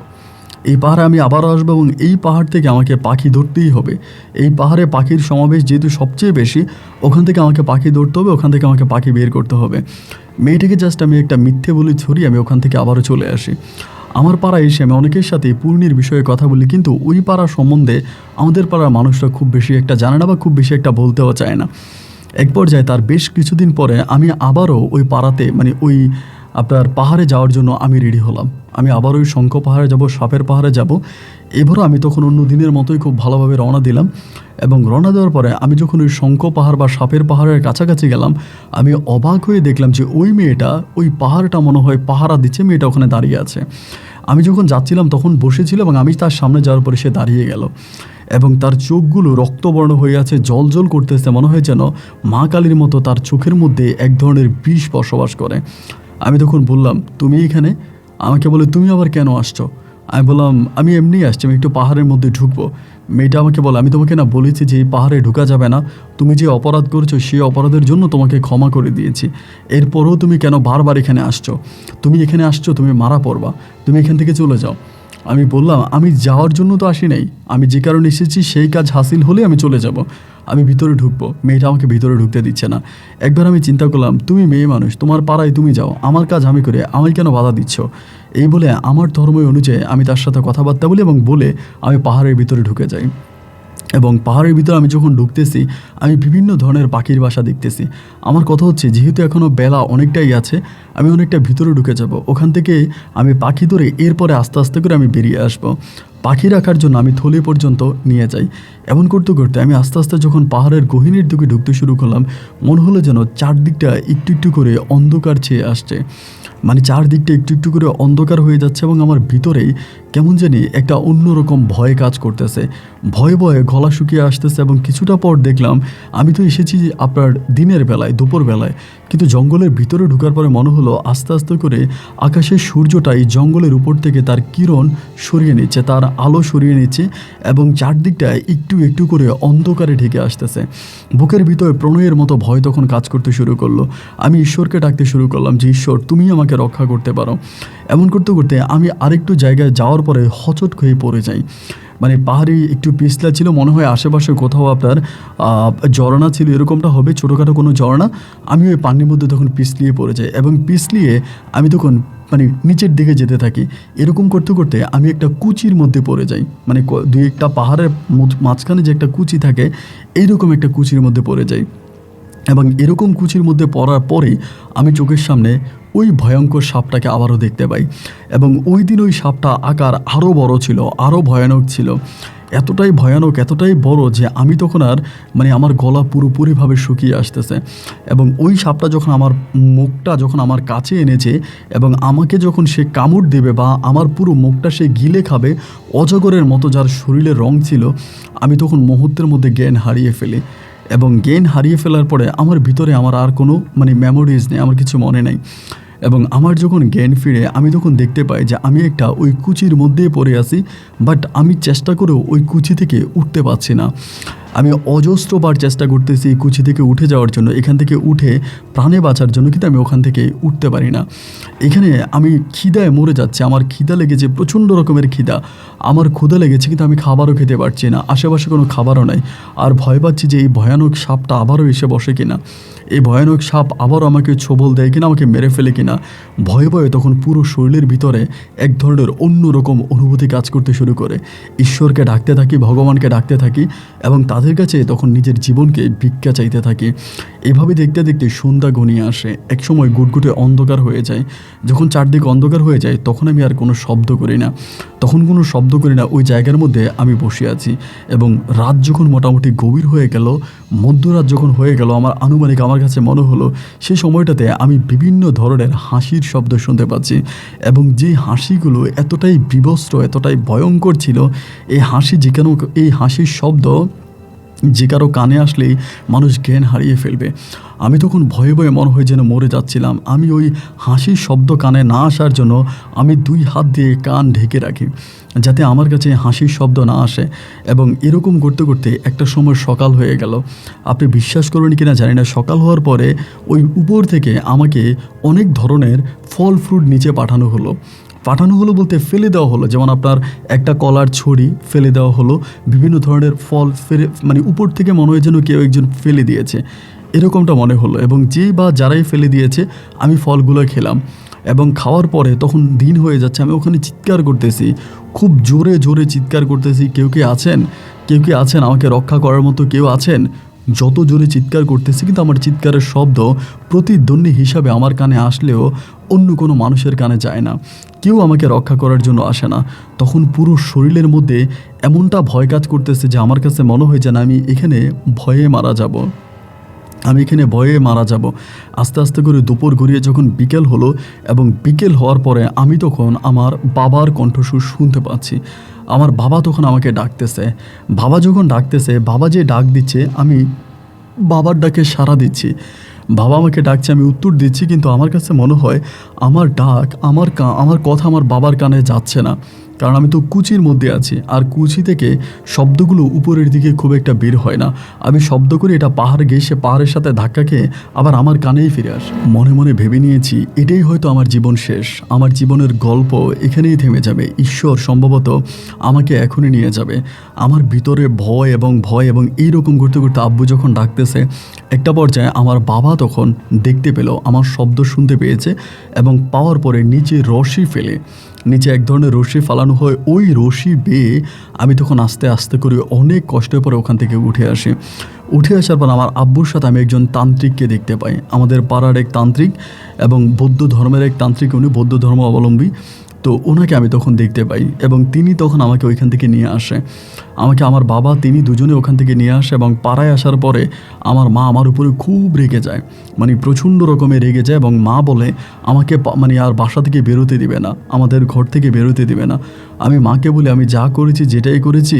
এই পাহাড়ে আমি আবারও আসবো, এবং এই পাহাড় থেকে আমাকে পাখি ধরতেই হবে। এই পাহাড়ে পাখির সমাবেশ যেহেতু সবচেয়ে বেশি, ওখান থেকে আমাকে পাখি ধরতে হবে, ওখান থেকে আমাকে পাখি বের করতে হবে। মেয়েটাকে জাস্ট আমি একটা মিথ্যে বলে ছড়িয়ে আমি ওখান থেকে আবারও চলে আসি। আমার পাড়ায় এসে আমি অনেকের সাথে পূর্ণির বিষয়ে কথা বলি, কিন্তু ওই পাড়া সম্বন্ধে আমাদের পাড়ার মানুষরা খুব বেশি একটা জানে না, বা খুব বেশি একটা বলতেও চায় না। এক পর্যায়ে তার বেশ কিছুদিন পরে আমি আবারও ওই পাড়াতে, মানে ওই আপনার পাহাড়ে যাওয়ার জন্য আমি রেডি হলাম। আমি আবার ওই শঙ্খ পাহাড়ে যাব, সাপের পাহাড়ে যাব। এবারও আমি তখন অন্য দিনের মতোই খুব ভালোভাবে রওনা দিলাম, এবং রওনা দেওয়ার পরে আমি যখন ওই শঙ্খ পাহাড় বা সাপের পাহাড়ের কাছাকাছি গেলাম, আমি অবাক হয়ে দেখলাম যে ওই মেয়েটা, ওই পাহাড়টা মনে হয় পাহারা দিচ্ছে, মেয়েটা ওখানে দাঁড়িয়ে আছে। আমি যখন যাচ্ছিলাম তখন বসেছিল, এবং আমি তার সামনে যাওয়ার পরে সে দাঁড়িয়ে গেল, এবং তার চোখগুলো রক্তবর্ণ হয়ে আছে, জল করতেছে, মনে হয় যেন মা কালীর মতো তার চোখের মধ্যে এক ধরনের বিষ বসবাস করে। আমি তখন বললাম, তুমি এখানে? আমাকে বলে, তুমি আবার কেন আসছো? আমি বললাম, আমি এমনি আসছি, আমি একটু পাহাড়ের মধ্যে ঢুকবো। মেয়েটা আমাকে বলে, আমি তোমাকে না বলেছি যে এই পাহাড়ে ঢোকা যাবে না, তুমি যে অপরাধ করেছো সেই অপরাধের জন্য তোমাকে ক্ষমা করে দিয়েছি, এরপরেও তুমি কেন বারবার এখানে আসছো? তুমি এখানে আসছো, তুমি মারা পড়বা, তুমি এখান থেকে চলে যাও। আমি বললাম, আমি যাওয়ার জন্য তো আসি নাই, আমি যে কারণে এসেছি সেই কাজ হাসিল হলে আমি চলে যাব, আমি ভিতরে ঢুকবো। মেয়েটা আমাকে ভিতরে ঢুকতে দিচ্ছে না। একবার আমি চিন্তা করলাম, তুমি মেয়ে মানুষ, তোমার পাড়ায় তুমি যাও, আমার কাজ আমি করে, আমায় কেন বাধা দিচ্ছ? এই বলে আমার ধর্ম অনুযায়ী আমি তার সাথে কথাবার্তা বলি, এবং বলে আমি পাহাড়ের ভিতরে ঢুকে যাই। এবং পাহাড়ের ভিতরে আমি যখন ঢুকতেছি, আমি বিভিন্ন ধরনের পাখির বাসা দেখতেছি। আমার কথা হচ্ছে, যেহেতু এখনও বেলা অনেকটাই আছে, আমি অনেকটা ভিতরে ঢুকে যাব, ওখান থেকে আমি পাখি ধরে এরপরে আস্তে আস্তে করে আমি বেরিয়ে আসব। পাখি রাখার জন্য আমি থলি পর্যন্ত নিয়ে যাই। এমন করতে করতে আমি আস্তে আস্তে যখন পাহাড়ের গহীনের দিকে ঢুকতে শুরু করলাম, মনে হলো যেন চারদিকটা একটু একটু করে অন্ধকার ছেয়ে আসছে। মানে চারদিকটা একটু একটু করে অন্ধকার হয়ে যাচ্ছে এবং আমার ভিতরেই কেমন জানি একটা অন্যরকম ভয় কাজ করতেছে। ভয়ে ভয়ে গলা শুকিয়ে আসতেছে এবং কিছুটা পর দেখলাম আমি তো এসেছি আপনার দিনের বেলায়, দুপুর বেলায়, কিন্তু জঙ্গলের ভিতরে ঢোকার পরে মনে হলো আস্তে আস্তে করে আকাশের সূর্যটাই জঙ্গলের উপর থেকে তার কিরণ সরিয়ে নিচ্ছে, তার আলো সরিয়ে নিচ্ছে এবং চারদিকটা একটু একটু করে অন্ধকারে ঢেকে আসতেছে। বুকের ভিতরে প্রণয়ের মতো ভয় তখন কাজ করতে শুরু করলো। আমি ঈশ্বরকে ডাকতে শুরু করলাম যে ঈশ্বর তুমি আমাকে রক্ষা করতে পারো। এমন করতে করতে আমি আরেকটু জায়গায় যাওয়ার পরে হচট খেয়ে পড়ে যাই। মানে পাহাড়ি একটু পিছলা ছিল, মনে হয় আশেপাশে কোথাও আপনার ঝরনা ছিল, এরকমটা হবে ছোটোখাটো কোনো ঝরনা। আমি ওই পানির মধ্যে তখন পিছলিয়ে পড়ে যাই এবং পিছলিয়ে আমি তখন মানে নিচের দিকে যেতে থাকি। এরকম করতে করতে আমি একটা কুচির মধ্যে পড়ে যাই। মানে দুই একটা পাহাড়ের মাঝখানে যে একটা কুচি থাকে, এইরকম একটা কুচির মধ্যে পড়ে যাই এবং এরকম কুচির মধ্যে পড়ার পরেই আমি চোখের সামনে ওই ভয়ঙ্কর সাপটাকে আবারও দেখতে পাই এবং ওই দিন ওই সাপটা আকার আরও বড় ছিল, আরও ভয়ানক ছিল। এতটাই ভয়ানক, এতটাই বড় যে আমি তখন আর মানে আমার গলা পুরোপুরিভাবে শুকিয়ে আসতেছে এবং ওই সাপটা যখন আমার মুখটা যখন আমার কাছে এনেছে এবং আমাকে যখন সে কামড় দেবে বা আমার পুরো মুখটা সে গিলে খাবে, অজগরের মতো যার শরীরের রং ছিল, আমি তখন মুহূর্তের মধ্যে জ্ঞান হারিয়ে ফেলি এবং জ্ঞান হারিয়ে ফেলার পরে আমার ভিতরে আমার আর কোনো মানে মেমোরিজ নেই, আমার কিছু মনে নেই। এবং আমার যখন জ্ঞান ফিরে আমি তখন দেখতে পাই যে আমি একটা ওই কুচির মধ্যেই পড়ে আছি, বাট আমি চেষ্টা করেও ওই কুচি থেকে উঠতে পারছি না। আমি অজস্রবার চেষ্টা করতেছি এই কুচি থেকে উঠে যাওয়ার জন্য, এখান থেকে উঠে প্রাণে বাঁচার জন্য, কিন্তু আমি ওখান থেকে উঠতে পারি না। এখানে আমি খিদায় মরে যাচ্ছি, আমার খিদা লেগেছে, প্রচণ্ড রকমের খিদা, আমার ক্ষুধা লেগেছে, কিন্তু আমি খাবারও খেতে পারছি না, আশেপাশে কোনো খাবারও নাই। আর ভয় পাচ্ছি যে এই ভয়ানক সাপটা আবারও এসে বসে কিনা, এই ভয়ানক সাপ আবারও আমাকে ছোবল দেয় কিনা, আমাকে মেরে ফেলে কিনা। ভয়ে ভয়ে তখন পুরো শরীরের ভিতরে এক ধরনের অন্যরকম অনুভূতি কাজ করতে শুরু করে। ঈশ্বরকে ডাকতে থাকি, ভগবানকে ডাকতে থাকি এবং তাদের কাছে তখন নিজের জীবনকে ভিক্ষা চাইতে থাকি। এভাবে দেখতে দেখতে সন্ধ্যা ঘনিয়ে আসে, একসময় গুটগুটে অন্ধকার হয়ে যায়। যখন চারদিক অন্ধকার হয়ে যায় তখন আমি আর কোনো শব্দ করি না, ওই জায়গার মধ্যে আমি বসে আছি এবং রাত যখন মোটামুটি গভীর হয়ে গেল, মধ্যরাত যখন হয়ে গেল, আমার আনুমানিক আমার কাছে মনে হলো সেই সময়টাতে আমি বিভিন্ন ধরনের হাসির শব্দ শুনতে পাচ্ছি এবং যে হাসিগুলো এতটাই বিভৎস, এতটাই ভয়ঙ্কর ছিল, এই হাসির শব্দ যে কারো কানে আসলেই মানুষ জ্ঞান হারিয়ে ফেলবে। আমি তখন ভয়ে ভয়ে মনে হয় যেন মরে যাচ্ছিলাম। আমি ওই হাসির শব্দ কানে না আসার জন্য আমি 2 হাত দিয়ে কান ঢেকে রাখি যাতে আমার কাছে হাসির শব্দ না আসে। এবং এরকম করতে করতে একটা সময় সকাল হয়ে গেল। আপনি বিশ্বাস করবেন কিনা জানি না, সকাল হওয়ার পরে ওই উপর থেকে আমাকে অনেক ধরনের ফল ফ্রুট নিচে পাঠানো হলো বলতে ফেলে দেওয়া হলো। যেমন আপনার একটা কলার ছড়ি ফেলে দেওয়া হলো, বিভিন্ন ধরনের ফল মানে উপর থেকে মনে হয় যেন কেউ একজন ফেলে দিয়েছে, এরকমটা মনে হলো। এবং যারাই ফেলে দিয়েছে আমি ফলগুলো খেলাম এবং খাওয়ার পরে তখন দিন হয়ে যাচ্ছে। আমি ওখানে চিৎকার করতেছি, খুব জোরে জোরে চিৎকার করতেছি, কেউ কি আছেন আমাকে রক্ষা করার মতো, কেউ আছেন? যত জোরে চিৎকার করতেছি কিন্তু আমার চিৎকারের শব্দ প্রতিধ্বনি হিসাবে আমার কানে আসলেও অন্য কোনো মানুষের কানে যায় না, কেউ আমাকে রক্ষা করার জন্য আসে না। তখন পুরো শরীরের মধ্যে এমনটা ভয় কাজ করতেছে যে আমার কাছে মনে হয় যেন আমি এখানে ভয়ে মারা যাব। আস্তে আস্তে করে দুপুর গড়িয়ে যখন বিকেল হলো এবং বিকেল হওয়ার পরে আমি তখন আমার বাবার কণ্ঠস্বর শুনতে পাচ্ছি। আমার বাবা তখন আমাকে ডাকতেছে। বাবা যখন ডাকতেছে, বাবা যে ডাক দিচ্ছে, আমি বাবার ডাকে সাড়া দিচ্ছি। বাবা আমাকে ডাকছে, আমি উত্তর দিচ্ছি, কিন্তু আমার কাছে মনে হয় আমার ডাক, আমার কথা আমার বাবার কানে যাচ্ছে না, কারণ আমি তো কুচির মধ্যে আছি আর কুচি থেকে শব্দগুলো উপরের দিকে খুব একটা বের হয় না। আমি শব্দ করি এটা পাহাড় গিয়ে সে পাহাড়ের সাথে ধাক্কা খেয়ে আবার আমার কানেই ফিরে আসে। মনে মনে ভেবে নিয়েছি এটাই হয়তো আমার জীবন শেষ, আমার জীবনের গল্প এখানেই থেমে যাবে। ঈশ্বর সম্ভবত আমাকে এখনই নিয়ে যাবে। আমার ভিতরে ভয় এবং এইরকম করতে করতে আব্বু যখন ডাকতেছে, একটা পর্যায়ে আমার বাবা তখন দেখতে পেল, আমার শব্দ শুনতে পেয়েছে এবং পাওয়ার পরে নিচে এক ধরনের রশি ফালানো হয়, ওই রশি বেয়ে আমি তখন আস্তে আস্তে করে অনেক কষ্টের পরে ওখান থেকে উঠে আসার পর আমার আব্বুর সাথে আমি একজন তান্ত্রিককে দেখতে পাই। আমাদের পাড়ার এক তান্ত্রিক এবং বৌদ্ধ ধর্মের এক তান্ত্রিক, উনি বৌদ্ধ ধর্ম অবলম্বী। তো ওনাকে আমি তখন দেখতে পাই এবং তিনি তখন আমাকে ওইখান থেকে নিয়ে আসে। আমাকে আমার বাবা তিনি দুজনে ওখান থেকে নিয়ে আসে এবং পাড়ায় আসার পরে আমার মা আমার উপরে খুব রেগে যায়, মানে প্রচণ্ড রকমের রেগে যায় এবং মা বলে আমাকে মানে আর বাসা থেকে বেরোতে দিবে না, আমাদের ঘর থেকে বেরোতে দিবে না। আমি মাকে বলি আমি যা করেছি যেটাই করেছি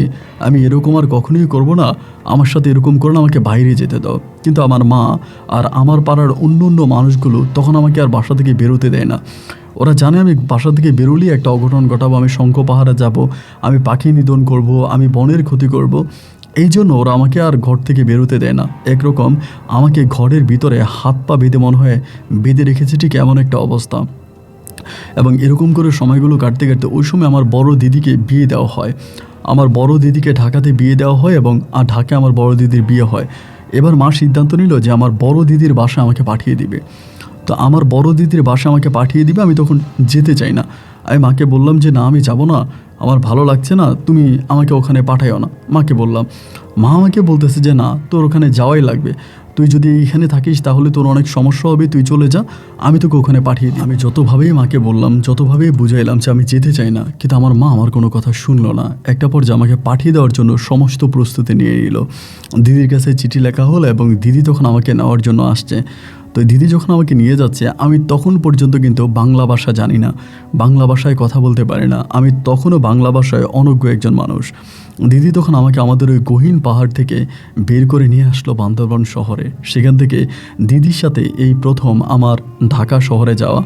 আমি এরকম আর কখনোই করব না, আমার সাথে এরকম করে না, আমাকে বাইরে যেতে দাও। কিন্তু আমার মা আর আমার পাড়ার অন্য অন্য মানুষগুলো তখন আমাকে আর বাসা থেকে বেরোতে দেয় না। ওরা জানে আমি বাসা থেকে বেরোলেই একটা অঘটন ঘটাবো, আমি শঙ্খ পাহাড়ে যাব, আমি পাখি নিধন করব, আমি বনের ক্ষতি করব। এই জন্য ওরা আমাকে আর ঘর থেকে বেরোতে দেয় না। একরকম আমাকে ঘরের ভিতরে হাত পা বেঁধে মনে হয় বেঁধে রেখেছে, ঠিক এমন একটা অবস্থা। এবং এরকম করে সময়গুলো কাটতে কাটতে ওই সময় আমার বড় দিদিকে বিয়ে দেওয়া হয়। আমার বড় দিদিকে ঢাকাতে বিয়ে দেওয়া হয় এবং ঢাকায় আমার বড় দিদির বিয়ে হয়। এবার মা সিদ্ধান্ত নিল যে আমার বড় দিদির বাসায় আমাকে পাঠিয়ে দিবে। তো আমার বড় দিদির বাসায় আমাকে পাঠিয়ে দিবে, আমি তখন যেতে চাই না। আমি মাকে বললাম যে না আমি যাব না, আমার ভালো লাগছে না, তুমি আমাকে ওখানে পাঠাইও না। মাকে বললাম, মা আমাকে বলতেছে যে না তোর ওখানে যাওয়াই লাগবে, তুই যদি এইখানে থাকিস তাহলে তোর অনেক সমস্যা হবে, তুই চলে যা, আমি তোকে ওখানে পাঠিয়ে দিই। আমি যতভাবেই মাকে বললাম, যতভাবেই বুঝাইলাম যে আমি যেতে চাই না, কিন্তু আমার মা আমার কোনো কথা শুনলো না। একটা পর্যায়ে আমাকে পাঠিয়ে দেওয়ার জন্য সমস্ত প্রস্তুতি নিয়ে নিল। দিদির কাছে চিঠি লেখা হলো এবং দিদি তখন আমাকে নেওয়ার জন্য আসছে। তো দিদি যখন আমাকে নিয়ে যাচ্ছে, আমি তখন পর্যন্ত কিন্তু বাংলা ভাষা জানি না, বাংলা ভাষায় কথা বলতে পারি না, আমি তখনও বাংলা ভাষায় অনজ্ঞ একজন মানুষ। দিদি তখন আমাকে আমাদের ওই গহীন পাহাড় থেকে বের করে নিয়ে আসলো বান্দরবান শহরে। সেখান থেকে দিদির সাথে এই প্রথম আমার ঢাকা শহরে যাওয়া।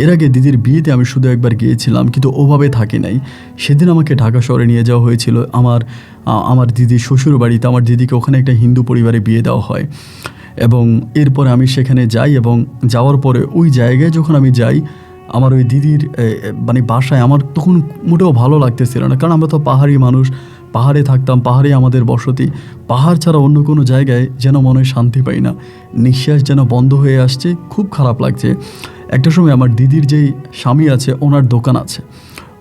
এর আগে দিদির বিয়েতে আমি শুধু একবার গিয়েছিলাম, কিন্তু ওভাবে থাকি নাই। সেদিন আমাকে ঢাকা শহরে নিয়ে যাওয়া হয়েছিল আমার দিদির শ্বশুর বাড়িতে। আমার দিদিকে ওখানে একটা হিন্দু পরিবারে বিয়ে দেওয়া হয় এবং এরপরে আমি সেখানে যাই এবং যাওয়ার পরে ওই জায়গায় যখন আমি যাই, আমার ওই দিদির মানে বাসায় আমার তখন মোটেও ভালো লাগতেছিল না, কারণ আমরা তো পাহাড়ি মানুষ, পাহাড়ে থাকতাম, পাহাড়ে আমাদের বসতি। পাহাড় ছাড়া অন্য কোনো জায়গায় যেন মনে শান্তি পাই না, নিঃশ্বাস যেন বন্ধ হয়ে আসছে, খুব খারাপ লাগছে। একটা সময় আমার দিদির যেই স্বামী আছে ওনার দোকান আছে,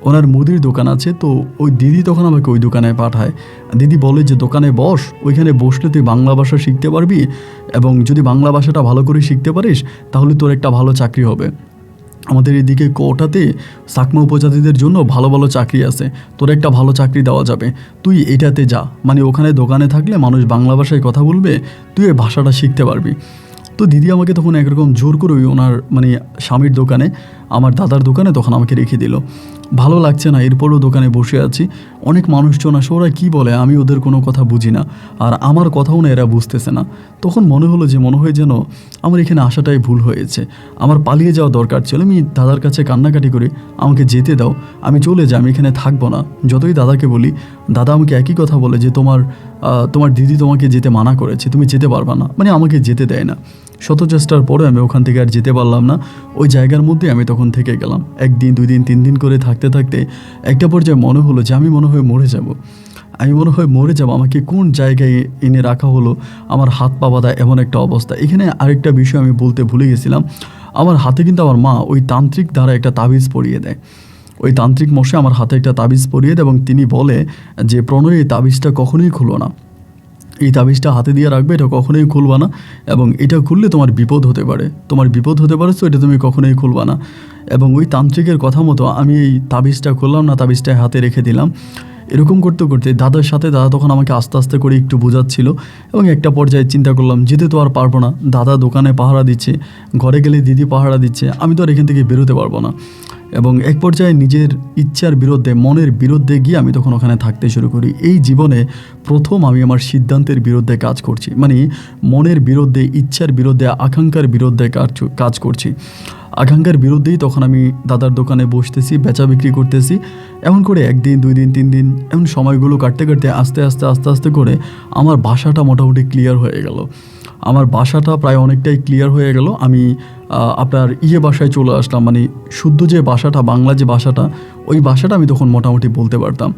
ওনার মুদির দোকান আছে। তো ওই দিদি তখন আমাকে ওই দোকানে পাঠায়। দিদি বলে যে দোকানে বস, ওইখানে বসলে তুই বাংলা ভাষা শিখতে পারবি এবং যদি বাংলা ভাষাটা ভালো করে শিখতে পারিস তাহলে তোর একটা ভালো চাকরি হবে। আমাদের এদিকে কোটাতে চাকমা উপজাতিদের জন্য ভালো ভালো চাকরি আছে, তোর একটা ভালো চাকরি দেওয়া যাবে, তুই এটাতে যা। মানে ওখানে দোকানে থাকলে মানুষ বাংলা ভাষায় কথা বলবে, তুই এই ভাষাটা শিখতে পারবি। তো দিদি আমাকে তখন একরকম জোর করে ওনার মানে স্বামীর দোকানে, আমার দাদার দোকানে তখন আমাকে রেখে দিল। ভালো লাগছে না, এরপরও দোকানে বসে আছি, অনেক মানুষজন আসে, ওরা কী বলে আমি ওদের কোনো কথা বুঝি না, আর আমার কথাও না এরা বুঝতেছে না। তখন মনে হলো যে মনে হয় যেন আমার এখানে আসাটাই ভুল হয়েছে, আমার পালিয়ে যাওয়া দরকার ছিল। আমি দাদার কাছে কান্নাকাটি করি, আমাকে যেতে দাও, আমি চলে যাই, আমি এখানে থাকবো না। যতই দাদাকে বলি, দাদা আমাকে একই কথা বলে যে তোমার দিদি তোমাকে যেতে মানা করেছে, তুমি যেতে পারবা না, মানে আমাকে যেতে দেয় না। শত চেষ্টার পরে আমি ওখান থেকে আর যেতে পারলাম না। ওই জায়গার মধ্যে আমি তখন থেকে গেলাম। 1 দিন 2 দিন 3 দিন করে থাকতে থাকতে একটা পর্যায়ে মনে হলো যে আমি মনে হয় মরে যাব, আমাকে কোন জায়গায় এনে রাখা হলো, আমার হাত পা বাঁধা এমন একটা অবস্থা। এখানে আরেকটা বিষয় আমি বলতে ভুলে গেছিলাম, আমার হাতে কিন্তু আমার মা ওই তান্ত্রিক দ্বারা একটা তাবিজ পরিয়ে দেয়। ওই তান্ত্রিক মশাই আমার হাতে একটা তাবিজ পরিয়ে দেয় এবং তিনি বলে যে প্রণয় এই তাবিজটা কখনোই খুলো না, এই তাবিজটা হাতে দিয়ে রাখবে, এটা কখনোই খুলবা না, এবং এটা খুললে তোমার বিপদ হতে পারে, তো এটা তুমি কখনোই খুলবা না। এবং ওই তান্ত্রিকের কথা মতো আমি এই তাবিজটা খুললাম না, তাবিজটা হাতে রেখে দিলাম। এরকম করতে করতে দাদা তখন আমাকে আস্তে আস্তে করে একটু বোঝাচ্ছিল এবং একটা পর্যায়ে চিন্তা করলাম যেতে তো আর পারবো না, দাদা দোকানে পাহারা দিচ্ছে, ঘরে গেলে দিদি পাহারা দিচ্ছে, আমি তো আর এখান থেকে বেরোতে পারবো না। এবং এক পর্যায়ে নিজের ইচ্ছার বিরুদ্ধে, মনের বিরুদ্ধে গিয়ে আমি তখন ওখানে থাকতে শুরু করি। এই জীবনে প্রথম আমি আমার সিদ্ধান্তের বিরুদ্ধে কাজ করছি, মানে মনের বিরুদ্ধে, ইচ্ছার বিরুদ্ধে, আকাঙ্ক্ষার বিরুদ্ধে কাজ করছি। আকাঙ্ক্ষার বিরুদ্ধেই তখন আমি দাদার দোকানে বসতেছি, বেচা বিক্রি করতেছি। এমন করে 1 দিন 2 দিন 3 দিন এমন সময়গুলো কাটতে কাটতে আস্তে আস্তে করে আমার ভাষাটা মোটামুটি ক্লিয়ার হয়ে গেল। আমার ভাষাটা প্রায় অনেকটাই ক্লিয়ার হয়ে গেল। আমি আপনার ভাষায় চলে আসলাম, মানে শুদ্ধ যে ভাষাটা, বাংলা যে ভাষাটা, ওই ভাষাটা আমি তখন মোটামুটি বলতে পারতাম।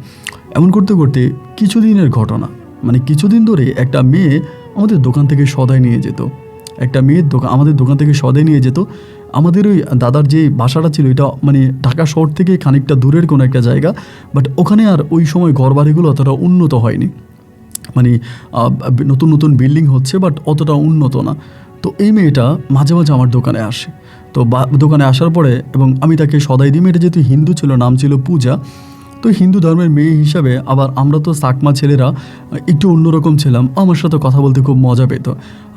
এমন করতে করতে কিছুদিনের ঘটনা, মানে কিছুদিন ধরে একটা মেয়ে আমাদের দোকান থেকে সদাই নিয়ে যেত, আমাদের দোকান থেকে সদাই নিয়ে যেত। আমাদের ওই দাদার যে বাসাটা ছিল এটা মানে ঢাকা শহর থেকে খানিকটা দূরের কোনো একটা জায়গা, বাট ওখানে আর ওই সময় ঘরবাড়িগুলো অতটা উন্নত হয়নি, মানে নতুন নতুন বিল্ডিং হচ্ছে বাট অতটা উন্নত না। তো এই মেয়েটা মাঝে মাঝে আমার দোকানে আসে। তো দোকানে আসার পরে এবং আমি তাকে সদাই দিই। মেয়েটা যেহেতু হিন্দু ছিল, নাম ছিল পূজা, তো হিন্দু ধর্মের মেয়ে হিসাবে আবার আমরা তো চাকমা ছেলেরা একটু অন্যরকম ছিলাম, আমার সাথে কথা বলতে খুব মজা পেত।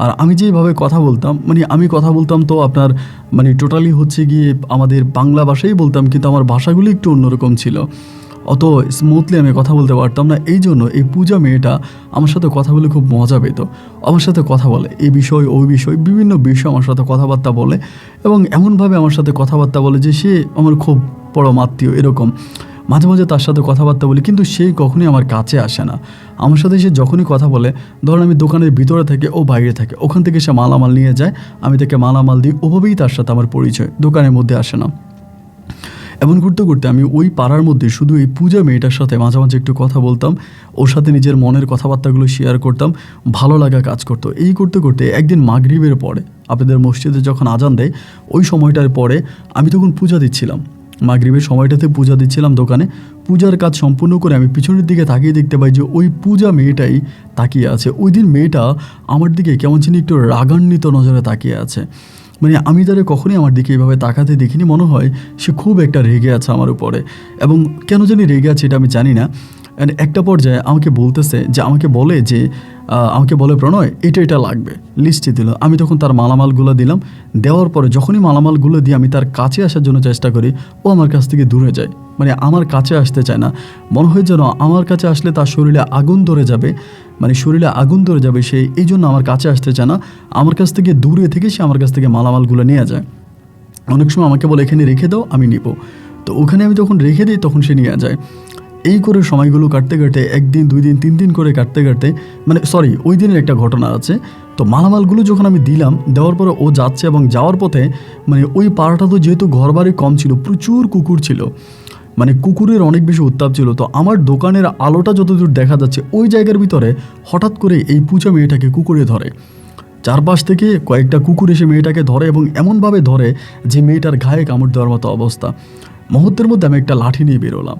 আর আমি যেভাবে কথা বলতাম, মানে আমি কথা বলতাম তো আপনার মানে টোটালি হচ্ছে গিয়ে আমাদের বাংলা ভাষাই বলতাম, কিন্তু আমার ভাষাগুলি একটু অন্যরকম ছিল, অত স্মুথলি আমি কথা বলতে পারতাম না। এই জন্য এই পূজা মেয়েটা আমার সাথে কথা বলে খুব মজা পেত, আমার সাথে কথা বলে এই বিষয় ওই বিষয় বিভিন্ন বিষয় আমার সাথে কথাবার্তা বলে, এবং এমনভাবে আমার সাথে কথাবার্তা বলে যে সে আমার খুব বড় আত্মীয় এরকম। মাঝে মাঝে তার সাথে কথাবার্তা বলি, কিন্তু সে কখনোই আমার কাছে আসে না। আমার সাথে সে যখনই কথা বলে, ধরুন আমি দোকানের ভিতরে থেকে, ও বাইরে থাকে, ওখান থেকে সে মালামাল নিয়ে যায়, আমি তাকে মালামাল দিই, ওভাবেই তার সাথে আমার পরিচয়, দোকানের মধ্যে আসে না। এমন করতে করতে আমি ওই পাড়ার মধ্যে শুধু এই পূজা মেয়েটার সাথে মাঝে মাঝে একটু কথা বলতাম, ওর সাথে নিজের মনের কথাবার্তাগুলো শেয়ার করতাম, ভালো লাগা কাজ করতো। এই করতে করতে একদিন মাগরিবের পরে, আপনাদের মসজিদে যখন আজান দেয় ওই সময়টার পরে, আমি তখন পূজা দিচ্ছিলাম, মাগরিবের সময়টাতে পূজা দিচ্ছিলাম দোকানে। পূজার কাজ সম্পূর্ণ করে আমি পিছনের দিকে তাকিয়ে দেখতে পাই যে ওই পূজা মেয়েটাই তাকিয়ে আছে। ওই দিন মেয়েটা আমার দিকে কেমন যেন একটু রাগান্বিত নজরে তাকিয়ে আছে, মানে আমি তারে কখনোই আমার দিকে এভাবে তাকাতে দেখিনি। মনে হয় সে খুব একটা রেগে আছে আমার উপরে, এবং কেন জানি রেগে আছে এটা আমি জানি না। একটা পর্যায়ে আমাকে বলতেছে যে, আমাকে বলে প্রণয় এটা এটা লাগবে, লিস্টে দিল। আমি তখন তার মালামালগুলো দিলাম, দেওয়ার পরে যখনই মালামালগুলো দিয়ে আমি তার কাছে আসার জন্য চেষ্টা করি, ও আমার কাছ থেকে দূরে যায়, মানে আমার কাছে আসতে চায় না। মনে হয় যেন আমার কাছে আসলে তার শরীরে আগুন ধরে যাবে, মানে শরীরে আগুন ধরে যাবে সে, এই জন্য আমার কাছে আসতে চায় না। আমার কাছ থেকে দূরে থেকে সে আমার কাছ থেকে মালামালগুলো নিয়ে যায়। অনেক সময় আমাকে বলে এখানে রেখে দাও, আমি নিব। তো ওখানে আমি তখন রেখে দিই, তখন সে নিয়ে যায়। এই করে সময়গুলো কাটতে কাটতে একদিন, 2 দিন, 3 দিন করে কাটতে কাটতে, মানে সরি, ওই দিনের একটা ঘটনা আছে। তো মালামালগুলো যখন আমি দিলাম, দেওয়ার পরে ও যাচ্ছে, এবং যাওয়ার পথে মানে ওই পাড়াটা তো যেহেতু ঘরবাড়ি কম ছিল, প্রচুর কুকুর ছিল, মানে কুকুরের অনেক বেশি উত্তাপ ছিল। তো আমার দোকানের আলোটা যতদূর দেখা যাচ্ছে, ওই জায়গার ভিতরে হঠাৎ করে এই পূজা মেয়েটাকে কুকুরে ধরে। চারপাশ থেকে কয়েকটা কুকুর এসে মেয়েটাকে ধরে, এবং এমনভাবে ধরে যে মেয়েটার গায়ে কামড় দেওয়ার মতো অবস্থা। মুহূর্তের মধ্যে আমি একটা লাঠি নিয়ে বেরোলাম,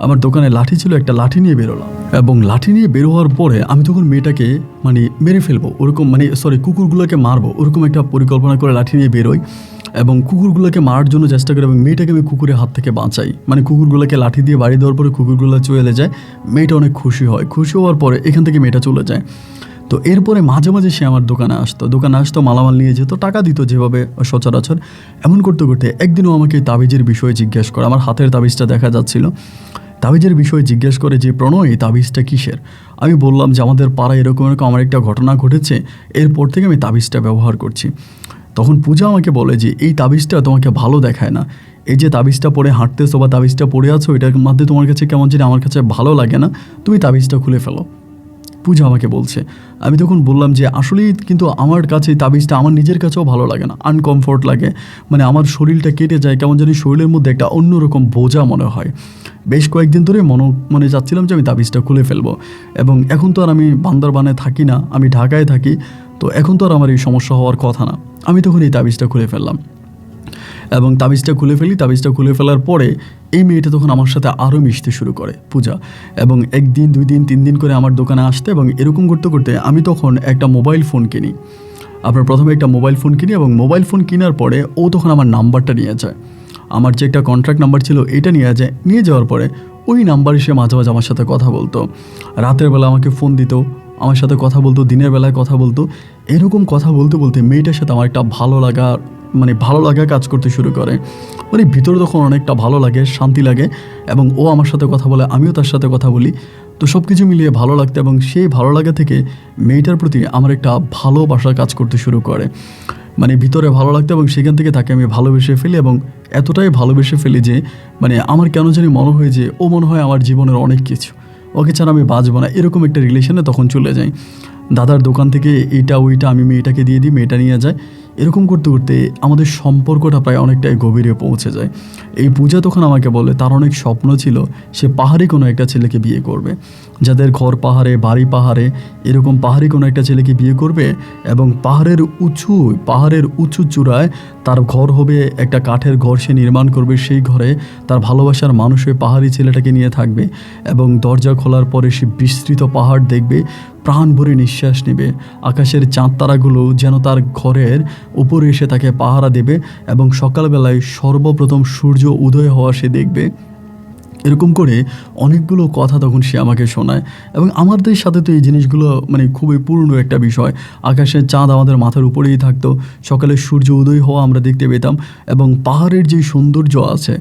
আমার দোকানে লাঠি ছিল, একটা লাঠি নিয়ে বেরোলাম, এবং লাঠি নিয়ে বের হওয়ার পরে আমি তখন মেয়েটাকে মানে মেরে ফেলবো ওরকম, মানে সরি, কুকুরগুলোকে মারবো ওরকম একটা পরিকল্পনা করে লাঠি নিয়ে বেরোই, এবং কুকুরগুলোকে মারার জন্য চেষ্টা করি, এবং মেয়েটাকে আমি কুকুরের হাত থেকে বাঁচাই। মানে কুকুরগুলোকে লাঠি দিয়ে বাড়ি দেওয়ার পরে কুকুরগুলো চলে যায়, মেয়েটা অনেক খুশি হয়। খুশি হওয়ার পরে এখান থেকে মেয়েটা চলে যায়। তো এরপরে মাঝে মাঝে সে আমার দোকানে আসতো, মালামাল নিয়ে যেত, টাকা দিত যেভাবে সচরাচর। এমন করতে করতে একদিনও আমাকে তাবিজের বিষয়ে জিজ্ঞেস করে, আমার হাতের তাবিজটা দেখা যাচ্ছিল, তাবিজের বিষয়ে জিজ্ঞেস করে যে প্রণয় এই তাবিজটা কিসের। আমি বললাম যে আমাদের পাড়ায় এরকম এরকম আমার একটা ঘটনা ঘটেছে, এরপর থেকে আমি তাবিজটা ব্যবহার করছি। তখন পূজা আমাকে বলে যে এই তাবিজটা তোমাকে ভালো দেখায় না, এই যে তাবিজটা পরে হাঁটতেছো বা তাবিজটা পরে আছো, এটার মধ্যে তোমার কাছে কেমন যেন আমার কাছে ভালো লাগে না, তুমি তাবিজটা খুলে ফেলো, পূজা আমাকে বলছে। আমি তখন বললাম যে আসলেই কিন্তু আমার কাছে তাবিজটা আমার নিজের কাছেও ভালো লাগে না, আনকমফোর্ট লাগে, মানে আমার শরীরটা কেটে যায়, কেমন জানি শরীরের মধ্যে একটা অন্যরকম বোঝা মনে হয়। বেশ কয়েকদিন ধরে মনে যাচ্ছিলাম যে আমি তাবিজটা খুলে ফেলবো, এবং এখন তো আর আমি বান্দরবানে থাকি না, আমি ঢাকায় থাকি, তো এখন তো আর আমার এই সমস্যা হওয়ার কথা না। আমি তখন এই তাবিজটা খুলে ফেললাম, এবং তাবিজটা খুলে ফেলার পরে এই মেয়েটা তখন আমার সাথে আরও মিশতে শুরু করে পূজা, এবং 1 দিন 2 দিন 3 দিন করে আমার দোকানে আসতে, এবং এরকম করতে করতে আমি তখন একটা মোবাইল ফোন কিনি। প্রথমে একটা মোবাইল ফোন কিনি, এবং মোবাইল ফোন কেনার পরে ও তখন আমার নাম্বারটা নিয়ে যায়, আমার যে একটা কন্ট্রাক্ট নাম্বার ছিল এটা নিয়ে যাওয়ার পরে ওই নাম্বারে সে মাঝে মাঝে আমার সাথে কথা বলতো, রাতের বেলা আমাকে ফোন দিত, আমার সাথে কথা বলতো, দিনের বেলায় কথা বলতো। এরকম কথা বলতে বলতে মেয়েটার সাথে আমার একটা ভালো লাগা কাজ করতে শুরু করে, মানে ভিতরে তখন অনেকটা ভালো লাগে, শান্তি লাগে, এবং ও আমার সাথে কথা বলে, আমিও তার সাথে কথা বলি। তো সব কিছু মিলিয়ে ভালো লাগতো, এবং সেই ভালো লাগা থেকে মেয়েটার প্রতি আমার একটা ভালোবাসা কাজ করতে শুরু করে, মানে ভিতরে ভালো লাগতো, এবং সেখান থেকে তাকে আমি ভালোবেসে ফেলি, এবং এতটাই ভালোবেসে ফেলি যে মানে আমার কেন জানি মনে হয় যে ও মনে হয় আমার জীবনের অনেক কিছু, ওকে ছাড়া আমি বাঁচবো না, এরকম একটা রিলেশনে তখন চলে যাই। দাদার দোকান থেকে এইটা ওইটা আমি মেয়েটাকে দিয়ে দিই, মেয়েটা নিয়ে যায়। এরকম করতে করতে আমাদের সম্পর্কটা প্রায় অনেকটাই গভীরে পৌঁছে যায়। এই পূজা তখন আমাকে বলে তার অনেক স্বপ্ন ছিল, সে পাহাড়ি কোনো একটা ছেলেকে বিয়ে করবে, যাদের ঘর পাহাড়ে, বাড়ি পাহাড়ে, এরকম পাহাড়ি কোনো একটা ছেলেকে বিয়ে করবে, এবং পাহাড়ের উঁচু চূড়ায় তার ঘর হবে, একটা কাঠের ঘর সে নির্মাণ করবে, সেই ঘরে তার ভালোবাসার মানুষ ওই পাহাড়ি ছেলেটাকে নিয়ে থাকবে, এবং দরজা খোলার পরে সে বিস্তৃত পাহাড় দেখবে, প্রাণ ভরে নিঃশ্বাস নেবে, আকাশের চাঁদ তারাগুলো যেন তার ঘরের উপরে এসে তাকে পাহারা দেবে এবং সকালবেলায় সর্বপ্রথম সূর্য উদয় হওয়া সে দেখবে। এরকম করে অনেকগুলো কথা তখন সে আমাকে শোনায় এবং আমাদের সাথে তো এই জিনিসগুলো মানে খুবই পূর্ণ একটা বিষয়। আকাশের চাঁদ আমাদের মাথার উপরেই থাকতো, সকালে সূর্য উদয় হওয়া আমরা দেখতে পেতাম এবং পাহাড়ের যে সৌন্দর্য আছে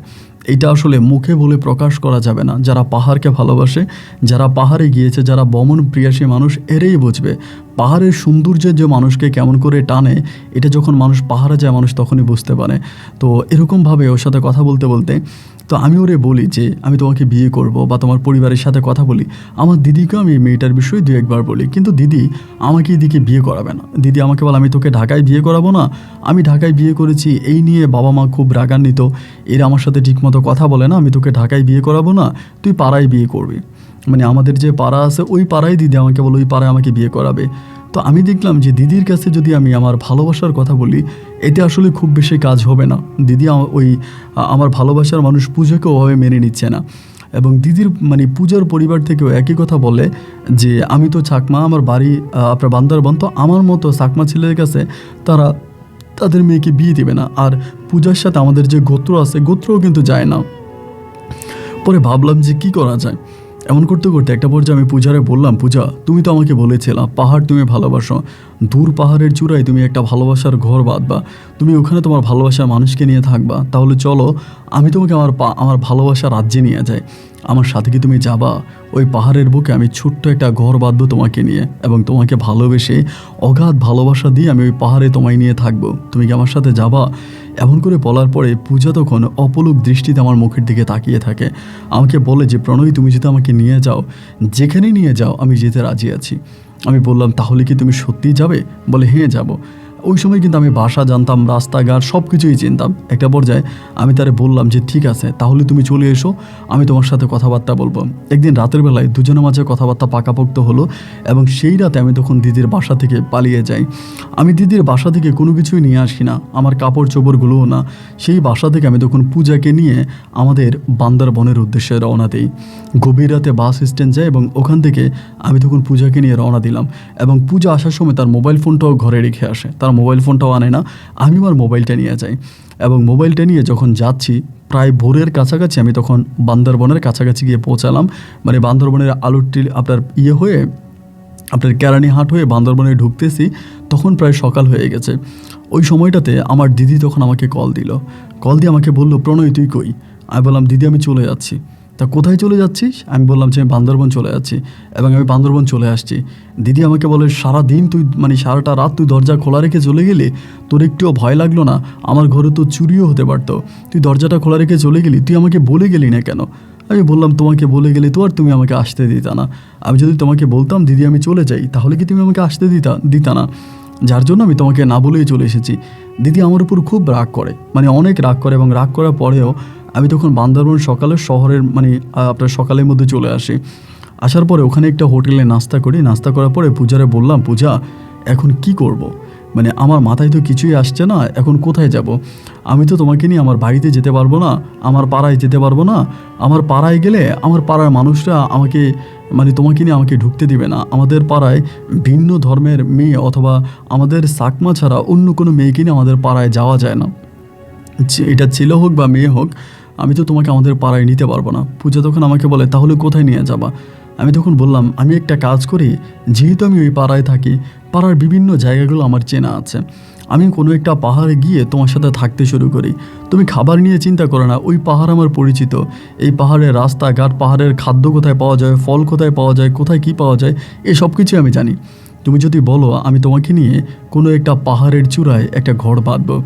এটা আসলে মুখে বলে প্রকাশ করা যাবে না। যারা পাহাড়কে ভালোবাসে, যারা পাহাড়ে গিয়েছে, যারা ভ্রমণ প্রিয়াসী মানুষ এরাই বুঝবে পাহাড়ের সৌন্দর্যের যে মানুষকে কেমন করে টানে। এটা যখন মানুষ পাহাড়ে যায় মানুষ তখনই বুঝতে পারে। তো এরকমভাবে ওর সাথে কথা বলতে বলতে তো আমি ওরে বলি যে আমি তোমাকে বিয়ে করব বা তোমার পরিবারের সাথে কথা বলি। আমার দিদিকেও আমি এই মেয়েটার বিষয়ে দু একবার বলি, কিন্তু দিদি আমাকে এদিকে বিয়ে করাবে না। দিদি আমাকে বলে আমি তোকে ঢাকায় বিয়ে করাবো না, আমি ঢাকায় বিয়ে করেছি এই নিয়ে বাবা মা খুব রাগান্বিত, এরা আমার সাথে ঠিকমতো কথা বলে না, আমি তোকে ঢাকায় বিয়ে করাবো না, তুই পাড়ায় বিয়ে করবি। মানে আমাদের যে পাড়া আছে ওই পাড়ায় দিদি আমাকে বলে ওই পাড়ায় আমাকে বিয়ে করাবে। তো আমি দেখলাম যে দিদির কাছে যদি আমি আমার ভালোবাসার কথা বলি এতে আসলে খুব বেশি কাজ হবে না। দিদি আমার ভালোবাসার মানুষ পূজাকে ওভাবে মেনে নিচ্ছে না এবং দিদির মানে পূজার পরিবার থেকেও একই কথা বলে যে আমি তো চাকমা, আমার বাড়ি আপনার বান্দরবান, তো আমার মতো চাকমা ছেলের কাছে তারা তাদের মেয়েকে বিয়ে দেবে না। আর পূজার সাথে আমাদের যে গোত্র আছে গোত্রও কিন্তু যায় না। পরে ভাবলাম যে কি করা যায়। এমন করতে করতে একটা পর্যায়ে আমি পূজারে বললাম, পূজা তুমি তো আমাকে বলেছিলা পাহাড় তুমি ভালোবাসো, দূর পাহাড়ের চূড়ায় তুমি একটা ভালোবাসার ঘর বাঁধবা, তুমি ওখানে তোমার ভালোবাসার মানুষকে নিয়ে থাকবা, তাহলে চলো আমি তোমাকে আমার ভালোবাসার রাজ্যে নিয়ে যাই, আমার সাথে কি তুমি যাবা? ওই পাহাড়ের বুকে আমি ছোট্ট একটা ঘর বাঁধবো তোমাকে নিয়ে এবং তোমাকে ভালোবেসে অগাধ ভালোবাসা দিয়ে আমি ওই পাহাড়ে তোমায় নিয়ে থাকবো, তুমি কি আমার সাথে যাবা? এমন করে বলার পরে পূজা তখন অপলক দৃষ্টিতে আমার মুখের দিকে তাকিয়ে থাকে। আমাকে বলে যে প্রণয় তুমি যদি আমাকে নিয়ে যাও, যেখানে নিয়ে যাও আমি যেতে রাজি আছি। আমি বললাম তাহলে কি তুমি সত্যিই যাবে? বলে হ্যাঁ যাব। ওই সময় কিন্তু আমি ভাষা জানতাম, রাস্তাঘাট সব কিছুই চিনতাম। একটা পর্যায়ে আমি তারে বললাম যে ঠিক আছে তাহলে তুমি চলে এসো, আমি তোমার সাথে কথাবার্তা বলবো। একদিন রাতের বেলায় দুজনের মাঝে কথাবার্তা পাকাপোক্ত হলো এবং সেই রাতে আমি তখন দিদির বাসা থেকে পালিয়ে যাই। আমি দিদির বাসা থেকে কোনো কিছুই নিয়ে আসি না, আমার কাপড় চোপড়গুলোও না। সেই বাসা থেকে আমি তখন পূজাকে নিয়ে আমাদের বান্দরবনের উদ্দেশ্যে রওনা দিই। গভীর রাতে বাস স্ট্যান্ড যাই এবং ওখান থেকে আমি তখন পূজাকে নিয়ে রওনা দিলাম এবং পূজা আসার সময় তার মোবাইল ফোনটাও ঘরে রেখে আসে, তার মোবাইল ফোনটাও আনে না, আমি আমার মোবাইলটা নিয়ে যাই এবং মোবাইলটা নিয়ে যখন যাচ্ছি প্রায় ভোরের কাছাকাছি আমি তখন বান্দরবনের কাছাকাছি গিয়ে পৌঁছালাম। মানে বান্দরবনের আলুটি আপনার হয়ে আপনার কেরানীহাট হয়ে বান্দরবনে ঢুকতেছি, তখন প্রায় সকাল হয়ে গেছে। ওই সময়টাতে আমার দিদি তখন আমাকে কল দিয়ে আমাকে বলল প্রণয় তুই কই? আমি বললাম দিদি আমি চলে যাচ্ছি। তা কোথায় চলে যাচ্ছিস? আমি বললাম যে আমি বান্দরবন চলে যাচ্ছি এবং আমি বান্দরবন চলে আসছি। দিদি আমাকে বলে সারাদিন তুই মানে সারাটা রাত তুই দরজা খোলা রেখে চলে গেলি, তোর একটুও ভয় লাগলো না? আমার ঘরে তো চুরিও হতে পারতো, তুই দরজাটা খোলা রেখে চলে গেলি, তুই আমাকে বলে গেলি না কেন? আমি বললাম তোমাকে বলে গেলে তো আর তুমি আমাকে আসতে দিতা না, আমি যদি তোমাকে বলতাম দিদি আমি চলে যাই তাহলে কি তুমি আমাকে আসতে দিতা না, যার জন্য আমি তোমাকে না বলেই চলে এসেছি। দিদি আমার উপর খুব রাগ করে, মানে অনেক রাগ করে এবং রাগ করার পরেও আমি তখন বান্দরবন শহরের মানে আপনার সকালের মধ্যে চলে আসি। আসার পরে ওখানে একটা হোটেলে নাস্তা করি, নাস্তা করার পরে পূজারে বললাম পূজা এখন কি করব? মানে আমার মাথায় তো কিছুই আসছে না, এখন কোথায় যাব? আমি তো তোমাকে নিয়ে আমার বাড়িতে যেতে পারবো না, আমার পাড়ায় যেতে পারবো না, আমার পাড়ায় গেলে আমার পাড়ার মানুষরা আমাকে মানে তোমাকে নিয়ে আমাকে ঢুকতে দিবে না, আমাদের পাড়ায় ভিন্ন ধর্মের মেয়ে অথবা আমাদের চাকমা ছাড়া অন্য কোনো মেয়েকে নিয়ে আমাদের পাড়ায় যাওয়া যায় না, এটা ছেলে হোক বা মেয়ে হোক, আমি তো তোমাকে আমাদের পাড়ায় নিতে পারবো না। পূজা তখন আমাকে বলে তাহলে কোথায় নিয়ে যাবা? আমি তখন বললাম আমি একটা কাজ করি, যেহেতু আমি ওই পাড়ায় থাকি, পাড়ার বিভিন্ন জায়গাগুলো আমার চেনা আছে, আমি কোনো একটা পাহাড়ে গিয়ে তোমার সাথে থাকতে শুরু করি, তুমি খাবার নিয়ে চিন্তা করো না, ওই পাহাড় আমার পরিচিত, এই পাহাড়ের রাস্তাঘাট, পাহাড়ের খাদ্য কোথায় পাওয়া যায়, ফল কোথায় পাওয়া যায়, কোথায় কী পাওয়া যায়, এই সব কিছুই আমি জানি। তুমি যদি বলো আমি তোমাকে নিয়ে কোনো একটা পাহাড়ের চূড়ায় একটা ঘর বাঁধবো।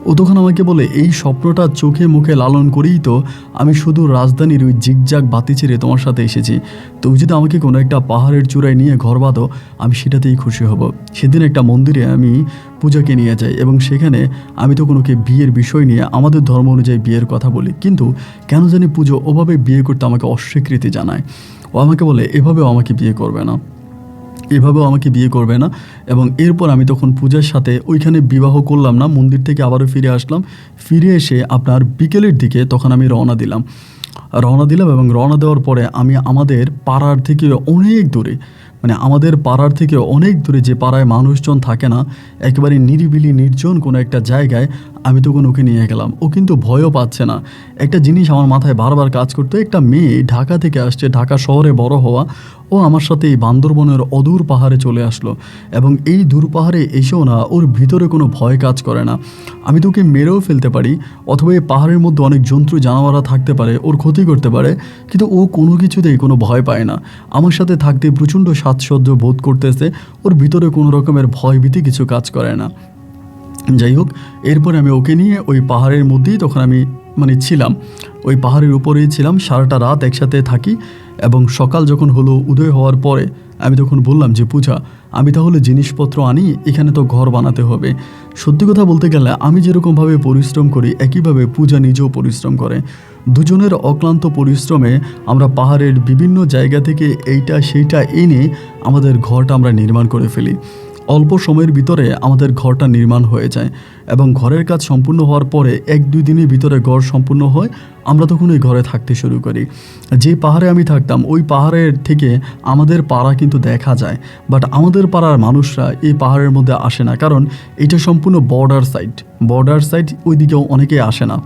ও তখন আমাকে বলে এই স্বপ্নটা চোখে মুখে লালন করেই তো আমি শুধু রাজধানীর ওই জিগজাগ বাতি ছেড়ে তোমার সাথে এসেছি, তুমি যদি আমাকে কোনো একটা পাহাড়ের চূড়ায় নিয়ে ঘর বাঁধো আমি সেটাতেই খুশি হব। সেদিন একটা মন্দিরে আমি পূজাকে নিয়ে যাই এবং সেখানে আমি তখন ওকে বিয়ের বিষয় নিয়ে আমাদের ধর্ম অনুযায়ী বিয়ের কথা বলি, কিন্তু কেন জানি পুজো ওভাবে বিয়ে করতে আমাকে অস্বীকৃতি জানায়। ও আমাকে বলে এভাবেও আমাকে বিয়ে করবে না এবং এরপর আমি তখন পূজার সাথে ওইখানে বিবাহ করলাম না, মন্দির থেকে আবারও ফিরে আসলাম। ফিরে এসে আপনার বিকেলের দিকে তখন আমি রওনা দিলাম এবং রওনা দেওয়ার পরে আমি আমাদের পাড়ার থেকে অনেক দূরে মানে আমাদের পাড়ার থেকে অনেক দূরে, যে পাড়ায় মানুষজন থাকে না, একেবারে নিরিবিলি নির্জন কোনো একটা জায়গায় আমি তখন ওকে নিয়ে গেলাম। ও কিন্তু ভয়ও পাচ্ছে না। একটা জিনিস আমার মাথায় বারবার কাজ করতো, একটা মেয়ে ঢাকা থেকে আসছে, ঢাকা শহরে বড় হওয়া, ও আমার সাথে এই বান্দরবনের অদূর পাহাড়ে চলে আসলো, এবং এই দূর পাহাড়ে এসেও না ওর ভিতরে কোনো ভয় কাজ করে না। আমি তোকে মেরেও ফেলতে পারি, অথবা এই পাহাড়ের মধ্যে অনেক জন্তু জানোয়াররা থাকতে পারে, ওর ক্ষতি করতে পারে, কিন্তু ও কোনো কিছুতেই কোনো ভয় পায় না। আমার সাথে থাকতে প্রচণ্ড স্বাচ্ছন্দ্য বোধ করতেছে, ওর ভিতরে কোনো রকমের ভয়ভীতি কিছু কাজ করে না। যাই হোক, এরপরে আমি ওকে নিয়ে ওই পাহাড়ের মধ্যেই তখন আমি ছিলাম, ওই পাহাড়ের উপরেই ছিলাম, সারাটা রাত একসাথে থাকি। এবং সকাল যখন হলো, উদয় হওয়ার পরে আমি তখন বললাম যে পূজা, আমি তাহলে জিনিসপত্র আনি, এখানে তো ঘর বানাতে হবে। সত্যি কথা বলতে গেলে আমি যেরকমভাবে পরিশ্রম করি, একইভাবে পূজা নিজেও পরিশ্রম করে। দুজনের অক্লান্ত পরিশ্রমে আমরা পাহাড়ের বিভিন্ন জায়গা থেকে এইটা সেইটা এনে আমাদের ঘরটা আমরা নির্মাণ করে ফেলি। অল্প সময়ের ভিতরে আমাদের ঘরটা নির্মাণ হয়ে যায়, এবং ঘরের কাজ সম্পূর্ণ হওয়ার পরে 1-2 দিনের ভিতরে ঘর সম্পূর্ণ হয়। আমরা তখন ওই ঘরে থাকতে শুরু করি। যে পাহাড়ে আমি থাকতাম, ওই পাহাড়ের থেকে আমাদের পাড়া কিন্তু দেখা যায়, বাট আমাদের পাড়ার মানুষরা এই পাহাড়ের মধ্যে আসে না, কারণ এটা সম্পূর্ণ বর্ডার সাইড, ওই দিকেও অনেকেই আসে না।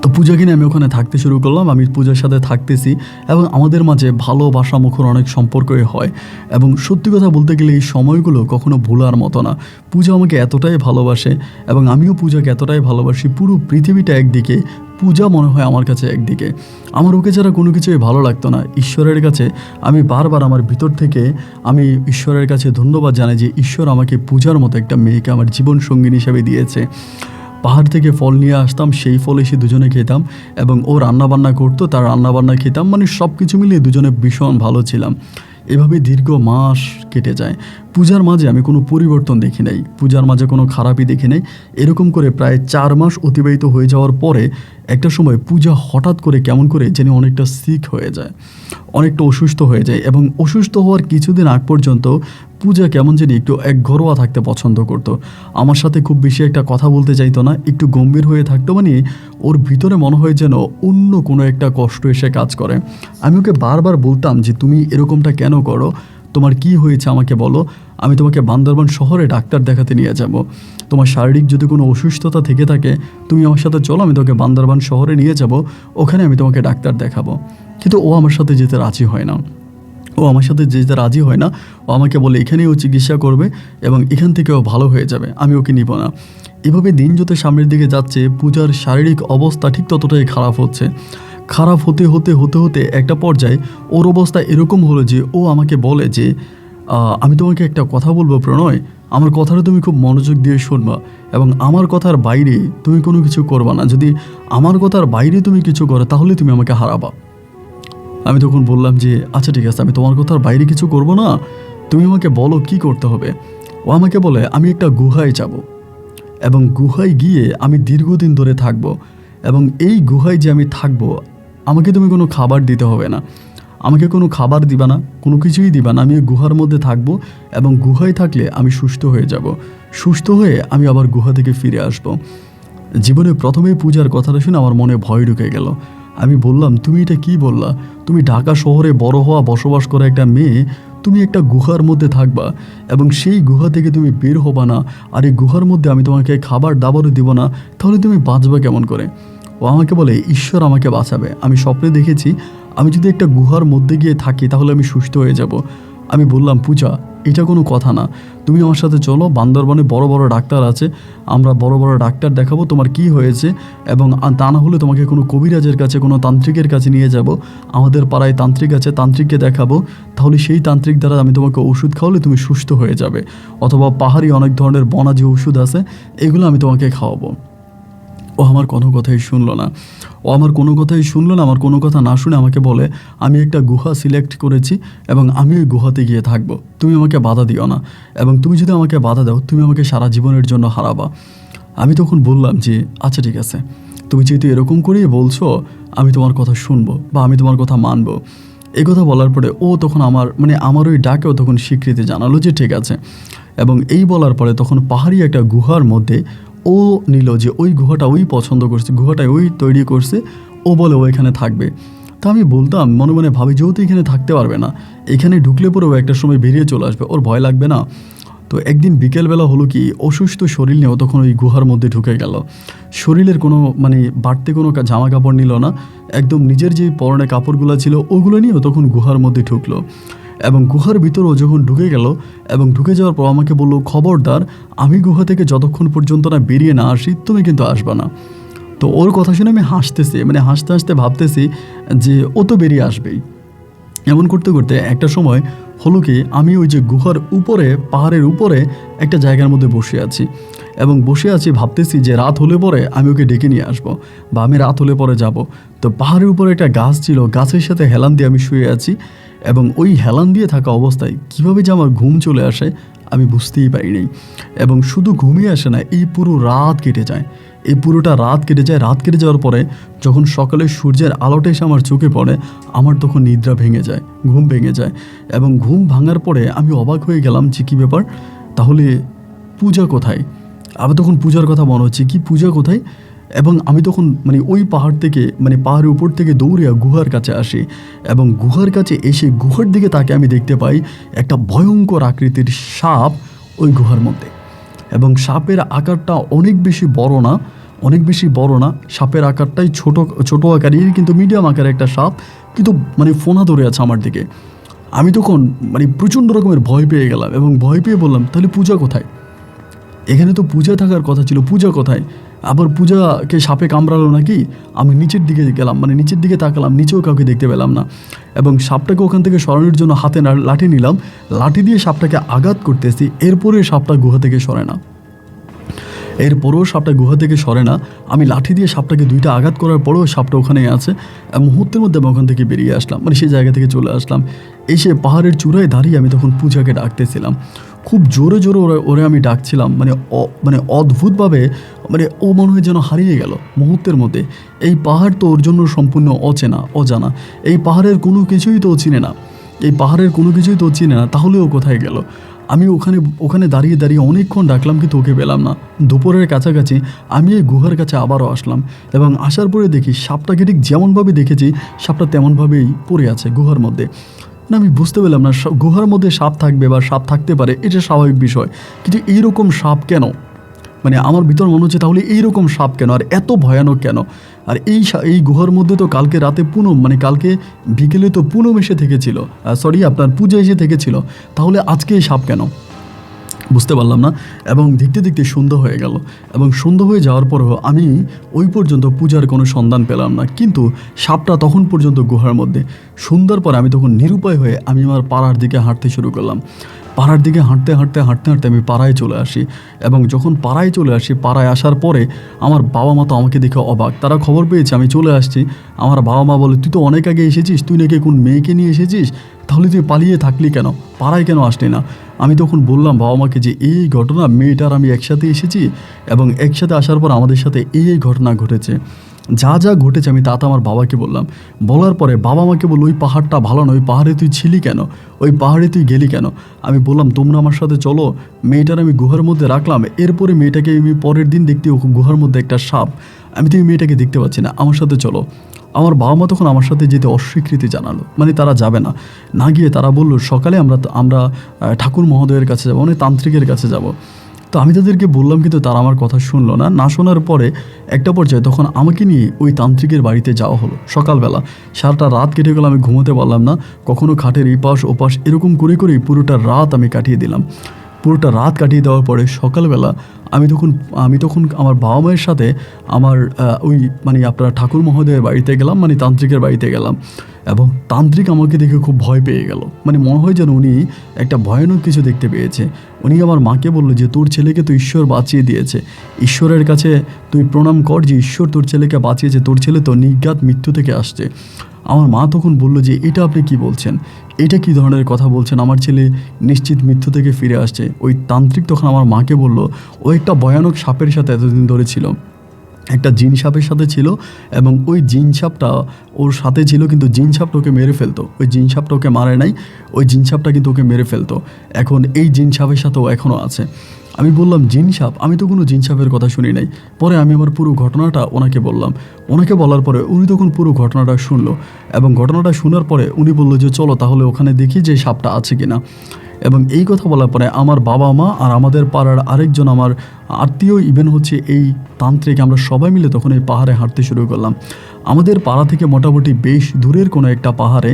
তো পূজাকে নিয়ে আমি ওখানে থাকতে শুরু করলাম। আমি পূজার সাথে থাকতেছি, এবং আমাদের মাঝে ভালোবাসা মুখর অনেক সম্পর্কই হয়। এবং সত্যি কথা বলতে গেলে এই সময়গুলো কখনো ভোলার মতো না। পূজা আমাকে এতটাই ভালোবাসে, এবং আমিও পূজাকে এতটাই ভালোবাসি। পুরো পৃথিবীটা একদিকে, পূজা মনে হয় আমার কাছে একদিকে। আমার ওকে ছাড়া কোনো কিছুই ভালো লাগতো না। ঈশ্বরের কাছে আমি বারবার আমার ভিতর থেকে আমি ঈশ্বরের কাছে ধন্যবাদ জানাই যে ঈশ্বর আমাকে পূজার মতো একটা মেয়েকে আমার জীবন সঙ্গিনী হিসেবে দিয়েছে। পাহাড় থেকে ফল নিয়ে আসতাম, সেই ফল এসে দুজনে খেতাম, এবং ও রান্নাবান্না করতো, তার রান্নাবান্না খেতাম, সব কিছু মিলিয়ে দুজনে ভীষণ ভালো ছিলাম। এভাবে দীর্ঘ মাস কেটে যায়। পূজার মাঝে আমি কোনো পরিবর্তন দেখি নাই, পূজার মাঝে কোনো খারাপই দেখি নাই। এরকম করে প্রায় 4 মাস অতিবাহিত হয়ে যাওয়ার পরে একটা সময় পূজা হঠাৎ করে কেমন করে যেন অনেকটা সিক হয়ে যায়, অনেকটা অসুস্থ হয়ে যায়। এবং অসুস্থ হওয়ার কিছুদিন আগ পর্যন্ত পূজা কেমন যেন একটু একঘরোয়া থাকতে পছন্দ করতো। আমার সাথে খুব বেশি একটা কথা বলতে চাইতো না, একটু গম্ভীর হয়ে থাকতো। ওর ভিতরে মনে হয় যেন অন্য কোনো একটা কষ্ট এসে কাজ করে। আমি ওকে বারবার বলতাম যে তুমি এরকমটা কেন করো, তোমার কি হয়েছে আমাকে বলো, আমি তোমাকে বান্দরবান শহরে ডাক্তার দেখাতে নিয়ে যাব। তোমার শারীরিক যদি কোনো অসুস্থতা থেকে থাকে, তুমি আমার সাথে চলো, আমি তোমাকে বান্দরবান শহরে নিয়ে যাব, ওখানে আমি তোমাকে ডাক্তার দেখাবো। কিন্তু ও আমার সাথে যেতে রাজি হয় না। ও আমাকে বলে এখানেই ও চিকিৎসা করবে, এবং এখান থেকে ও ভালো হয়ে যাবে, আমি ওকে নিব না। এভাবে দিন যত সামনের দিকে যাচ্ছে, পূজার শারীরিক অবস্থা ঠিক ততটাই খারাপ হচ্ছে। খারাপ হতে হতে হতে হতে একটা পর্যায়ে ওর অবস্থা এরকম হলো যে ও আমাকে বলে যে আমি তোমাকে একটা কথা বলবো প্রণয়, আমার কথাটা তুমি খুব মনোযোগ দিয়ে শুনবা, এবং আমার কথার বাইরে তুমি কোনো কিছু করবা না। যদি আমার কথার বাইরে তুমি কিছু করো, তাহলে তুমি আমাকে হারাবা। আমি তখন বললাম যে আচ্ছা ঠিক আছে, আমি তোমার কথার বাইরে কিছু করব না, তুমি আমাকে বলো কি করতে হবে। ও আমাকে বলে আমি একটা গুহায় যাব, এবং গুহায় গিয়ে আমি দীর্ঘদিন ধরে থাকবো, এবং এই গুহায় যে আমি থাকবো, আমাকে তুমি কোনো খাবার দিতে হবে না, আমাকে কোনো খাবার দিবা না, কোনো কিছুই দিবা না। আমি গুহার মধ্যে থাকবো, এবং গুহায় থাকলে আমি সুস্থ হয়ে যাব। সুস্থ হয়ে আমি আবার গুহা থেকে ফিরে আসব। জীবনে প্রথমেই পূজার কথাটা শুনে আমার মনে ভয় ঢুকে গেল। আমি বললাম তুমি এটা কি বললা? তুমি ঢাকা শহরে বড় হওয়া বসবাস করা একটা মেয়ে, তুমি একটা গুহার মধ্যে থাকবা, এবং সেই গুহা থেকে তুমি বের হবা না, আর এই গুহার মধ্যে আমি তোমাকে খাবার দাবারও দিব না, তাহলে তুমি বাঁচবা কেমন করে? ও আমাকে বলে ঈশ্বর আমাকে বাঁচাবে। আমি স্বপ্নে দেখেছি আমি যদি একটা গুহার মধ্যে গিয়ে থাকি তাহলে আমি সুস্থ হয়ে যাব। আমি বললাম পূজা, এটা কোনো কথা না, তুমি আমার সাথে চলো, বান্দরবনে বড় বড় ডাক্তার আছে, আমরা বড় বড় ডাক্তার দেখাবো তোমার কি হয়েছে, এবং তা না হলে তোমাকে কোনো কবিরাজের কাছে, কোনো তান্ত্রিকের কাছে নিয়ে যাব। আমাদের পাড়ায় তান্ত্রিক আছে, তান্ত্রিককে দেখাবো, তাহলে সেই তান্ত্রিক দ্বারা আমি তোমাকে ওষুধ খাওয়ালে তুমি সুস্থ হয়ে যাবে, অথবা পাহাড়ি অনেক ধরনের বনাজি ওষুধ আছে, এগুলো আমি তোমাকে খাওয়াবো। ও আমার কোনো কথাই শুনলো না। আমার কোনো কথা না শুনে আমাকে বলে আমি একটা গুহা সিলেক্ট করেছি, এবং আমি ওই গুহাতে গিয়ে থাকবো, তুমি আমাকে বাধা দিও না, এবং তুমি যদি আমাকে বাধা দাও তুমি আমাকে সারা জীবনের জন্য হারাবা। আমি তখন বললাম যে আচ্ছা ঠিক আছে, তুমি যেহেতু এরকম করেই বলছো, আমি তোমার কথা শুনবো, বা আমি তোমার কথা মানবো। এই কথা বলার পরে ও তখন আমার ওই ডাকেও তখন স্বীকৃতি জানালো যে ঠিক আছে। এবং এই বলার পরে তখন পাহাড়ি একটা গুহার মধ্যে ও নিল যে ওই গুহাটা ওই পছন্দ করছে, গুহাটা ওই তৈরি করছে, ও বলে ও এখানে থাকবে। তা আমি বলতাম মনে মনে ভাবি, যেহেতু এখানে থাকতে পারবে না, এখানে ঢুকলে পরেও একটা সময় বেরিয়ে চলে আসবে, ওর ভয় লাগবে না? তো একদিন বিকেলবেলা হলো কি, অসুস্থ শরীর নিয়েও তখন ওই গুহার মধ্যে ঢুকে গেল। শরীরের কোনো বাড়তি কোনো জামা কাপড় নিল না, একদম নিজের যে পরনে কাপড়গুলো ছিল ওগুলো নিয়েও তখন গুহার মধ্যে ঢুকলো। এবং গুহার ভিতরেও যখন ঢুকে গেল এবং ঢুকে যাওয়ার পর আমাকে বললো, খবরদার, আমি গুহা থেকে যতক্ষণ পর্যন্ত না বেরিয়ে না আসি তুমি কিন্তু আসবা না। তো ওর কথা শুনে আমি হাসতেছি, হাসতে হাসতে ভাবতেছি যে ও তো বেরিয়ে আসবেই। এমন করতে করতে একটা সময় হলো কি, আমি ওই যে গুহার উপরে, পাহাড়ের উপরে একটা জায়গার মধ্যে বসে আছি এবং বসে আছি ভাবতেছি যে রাত হলে পরে আমি ওকে ডেকে নিয়ে আসবো বা আমি রাত হলে পরে যাব। তো পাহাড়ের উপরে একটা গাছ ছিল, গাছের সাথে হেলান দিয়ে আমি শুয়ে আছি এবং ওই হেলান দিয়ে থাকা অবস্থায় কীভাবে যে আমার ঘুম চলে আসে আমি বুঝতেই পারিনি। এবং শুধু ঘুমিয়ে আসে না, এই পুরো রাত কেটে যায়, এই পুরোটা রাত কেটে যায়। রাত কেটে যাওয়ার পরে যখন সকালে সূর্যের আলোটা এসে আমার চোখে পড়ে, আমার তখন নিদ্রা ভেঙে যায়, ঘুম ভেঙে যায়। এবং ঘুম ভাঙার পরে আমি অবাক হয়ে গেলাম যে কী ব্যাপার, তাহলে পূজা কোথায়? আবার তখন পূজার কথা মনে হচ্ছে, কি পূজা কোথায়? এবং আমি তখন ওই পাহাড় থেকে পাহাড়ের উপর থেকে দৌড়িয়া গুহার কাছে আসি এবং গুহার কাছে এসে গুহার দিকে তাকে আমি দেখতে পাই একটা ভয়ঙ্কর আকৃতির সাপ ওই গুহার মধ্যে। এবং সাপের আকারটা অনেক বেশি বড় না, সাপের আকারটাই ছোট আকারের, কিন্তু মিডিয়াম আকারের একটা সাপ, কিন্তু ফোনা ধরে আছে আমার দিকে। আমি তখন প্রচণ্ড রকমের ভয় পেয়ে গেলাম এবং ভয় পেয়ে বললাম, তাহলে পূজা কোথায়? এখানে তো পূজা থাকার কথা ছিল, পূজা কোথায়? আবার পূজাকে সাপে কামড়ালো নাকি? আমি নিচের দিকে গেলাম, নিচের দিকে তাকালাম, নিচেও কাউকে দেখতে পেলাম না। এবং সাপটাকে ওখান থেকে সরানোর জন্য হাতে লাঠি নিলাম, লাঠি দিয়ে সাপটাকে আঘাত করতেছি, এরপরে সাপটা গুহা থেকে সরে না। আমি লাঠি দিয়ে সাপটাকে 2টা আঘাত করার পরেও সাপটা ওখানেই আছে। মুহূর্তের মধ্যে আমি ওখান থেকে বেরিয়ে আসলাম, সেই জায়গা থেকে চলে আসলাম। এসে পাহাড়ের চূড়ায় দাঁড়িয়ে আমি তখন পূজাকে ডাকতেছিলাম, খুব জোরে জোরে ওরে আমি ডাকছিলাম। অদ্ভুতভাবে ও মনে হয় যেন হারিয়ে গেল মুহূর্তের মধ্যে। এই পাহাড় তো ওর জন্য সম্পূর্ণ অজানা, এই পাহাড়ের কোনো কিছুই তো চিনে না, তাহলে ও কোথায় গেল? আমি ওখানে দাঁড়িয়ে দাঁড়িয়ে অনেকক্ষণ ডাকলাম, কিন্তু ওকে পেলাম না। দুপুরের কাছাকাছি আমি এই গুহার কাছে আবারও আসলাম এবং আসার পরে দেখি সাপটাকে ঠিক যেমনভাবে দেখেছি সাপটা তেমনভাবেই পড়ে আছে গুহার মধ্যে। আমি বুঝতে পেলাম না, গুহার মধ্যে সাপ থাকবে বা সাপ থাকতে পারে, এটা স্বাভাবিক বিষয়, কিন্তু এইরকম সাপ কেন? আমার ভিতর মনে হচ্ছে তাহলে এইরকম সাপ কেন, আর এত ভয়ানক কেন? আর এই গুহার মধ্যে তো কালকে রাতে কালকে বিকেলে তো পুনম এসে থেকেছিল, আপনার পূজা এসে থেকেছিল, তাহলে আজকে এই সাপ কেন? বুঝতে পারলাম না। এবং দেখতে দেখতে সন্ধ্যা হয়ে গেল এবং সন্ধ্যা হয়ে যাওয়ার পরেও আমি ওই পর্যন্ত পূজার কোনো সন্ধান পেলাম না, কিন্তু সাপটা তখন পর্যন্ত গুহার মধ্যে। সন্ধ্যার পর আমি তখন নিরুপায় হয়ে আমি আমার পাড়ার দিকে হাঁটতে শুরু করলাম। পাড়ার দিকে হাঁটতে আমি পাড়ায় চলে আসি এবং যখন পাড়ায় আসার পরে আমার বাবা মা তো আমাকে দেখে অবাক। তারা খবর পেয়েছে আমি চলে আসছি। আমার বাবা মা বলে, তুই তো অনেক আগে এসেছিস, তুই নাকি কোন মেয়েকে নিয়ে এসেছিস, তাহলে তুই পালিয়ে থাকলি কেন, পাড়ায় কেন আসলি না? আমি তখন বললাম বাবা মাকে যে এই ঘটনা, মেয়েটার আমি একসাথে এসেছি এবং একসাথে আসার পর আমাদের সাথে এই ঘটনা ঘটেছে। যা ঘটেছে আমি তা আমার বাবাকে বললাম। বলার পরে বাবা মাকে বললো, ওই পাহাড়টা ভালো না, ওই পাহাড়ে তুই ছিলি কেন, ওই পাহাড়ে তুই গেলি কেন? আমি বললাম, তোমরা আমার সাথে চলো। মেয়েটার আমি গুহার মধ্যে রাখলাম, এরপরে মেয়েটাকে আমি পরের দিন দেখতে গুহার মধ্যে একটা সাপ, আমি তো এই মেয়েটাকে দেখতে পাচ্ছি না, আমার সাথে চলো। আমার বাবা মা তখন আমার সাথে যেতে অস্বীকৃতি জানালো, তারা যাবে না গিয়ে তারা বললো সকালে আমরা ঠাকুর মহোদয়ের কাছে যাবো, তান্ত্রিকের কাছে যাব। তো আমি তাদেরকে বললাম, কিন্তু তারা আমার কথা শুনলো না শোনার পরে একটা পর্যায়ে তখন আমাকে নিয়ে ওই তান্ত্রিকের বাড়িতে যাওয়া হলো। সকালবেলা সারাটা রাত কেটে গেল, আমি ঘুমোতে পারলাম না, কখনো খাটের এই পাশ ওপাশ এরকম করেই পুরোটা রাত আমি কাটিয়ে দিলাম। পুরোটা রাত কাটিয়ে দেওয়ার পরে সকালবেলা আমি তখন আমার বাবা মায়ের সাথে আমার ওই আপনার ঠাকুর মহোদয়ের বাড়িতে গেলাম, তান্ত্রিকের বাড়িতে গেলাম। এবং তান্ত্রিক আমাকে দেখে খুব ভয় পেয়ে গেল, মনে হয় যেন উনি একটা ভয়ানক কিছু দেখতে পেয়েছে। উনি আমার মাকে বললো যে তোর ছেলেকে তো ঈশ্বর বাঁচিয়ে দিয়েছে, ঈশ্বরের কাছে তুই প্রণাম কর যে ঈশ্বর তোর ছেলেকে বাঁচিয়েছে, তোর ছেলে তো নির্ঘাত মৃত্যু থেকে আসছে। আমার মা তখন বলল যে এটা আপনি কি বলছেন, এটা কি ধরনের কথা বলছেন, আমার ছেলে নিশ্চিত মৃত্যু থেকে ফিরে আসছে। ওই তান্ত্রিক তখন আমার মাকে বলল, ও একটা ভয়ানক সাপের সাথে এতদিন ধরে ছিল, একটা জিন সাপের সাথে ছিল এবং ওই জিন সাপটা ওর সাথে ছিল, কিন্তু জিন সাপটা ওকে মেরে ফেলতো। ওই জিন সাপটা ওকে মারে নাই, ওই জিন সাপটা কিন্তু ওকে মেরে ফেলতো। এখন এই জিন সাপের সাথেও এখনও আছে। আমি বললাম জিন সাপ? আমি তো কোনো জিন সাপের কথা শুনি নাই। পরে আমি আমার পুরো ঘটনাটা ওনাকে বললাম। ওনাকে বলার পরে উনি তখন পুরো ঘটনাটা শুনলো এবং ঘটনাটা শোনার পরে উনি বললো যে চলো তাহলে ওখানে দেখি যে সাপটা আছে কিনা। এবং এই কথা বলার পরে আমার বাবা মা আর আমাদের পাড়ার আরেকজন আমার আত্মীয় ইভেন হচ্ছে এই তান্ত্রিক, আমরা সবাই মিলে তখন এই পাহাড়ে হাঁটতে শুরু করলাম। আমাদের পাড়া থেকে মোটামুটি বেশ দূরের কোনো একটা পাহাড়ে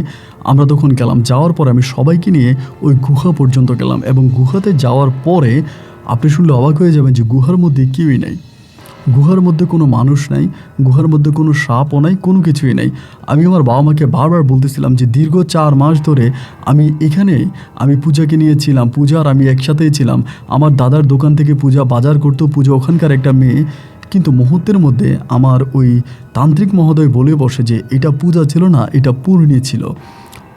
আমরা তখন গেলাম। যাওয়ার পরে আমি সবাইকে নিয়ে ওই গুহা পর্যন্ত গেলাম এবং গুহাতে যাওয়ার পরে আপনি শুনলে অবাক হয়ে যাবেন যে গুহার মধ্যে কেউই নাই। গুহার মধ্যে কোনো মানুষ নাই, গুহার মধ্যে কোনো সাপও নাই, কোনো কিছুই নাই। আমি আমার বাবা মাকে বারবার বলতেছিলাম যে দীর্ঘ 4 মাস ধরে আমি এখানে, আমি পূজাকে নিয়েছিলাম, পূজা আর আমি একসাথেই ছিলাম। আমার দাদার দোকান থেকে পূজা বাজার করতো, পূজা ওখানকার একটা মেয়ে। কিন্তু মুহূর্তের মধ্যে আমার ওই তান্ত্রিক মহোদয় বলে বসে যে এটা পূজা ছিল না, এটা পূর্ণি ছিল।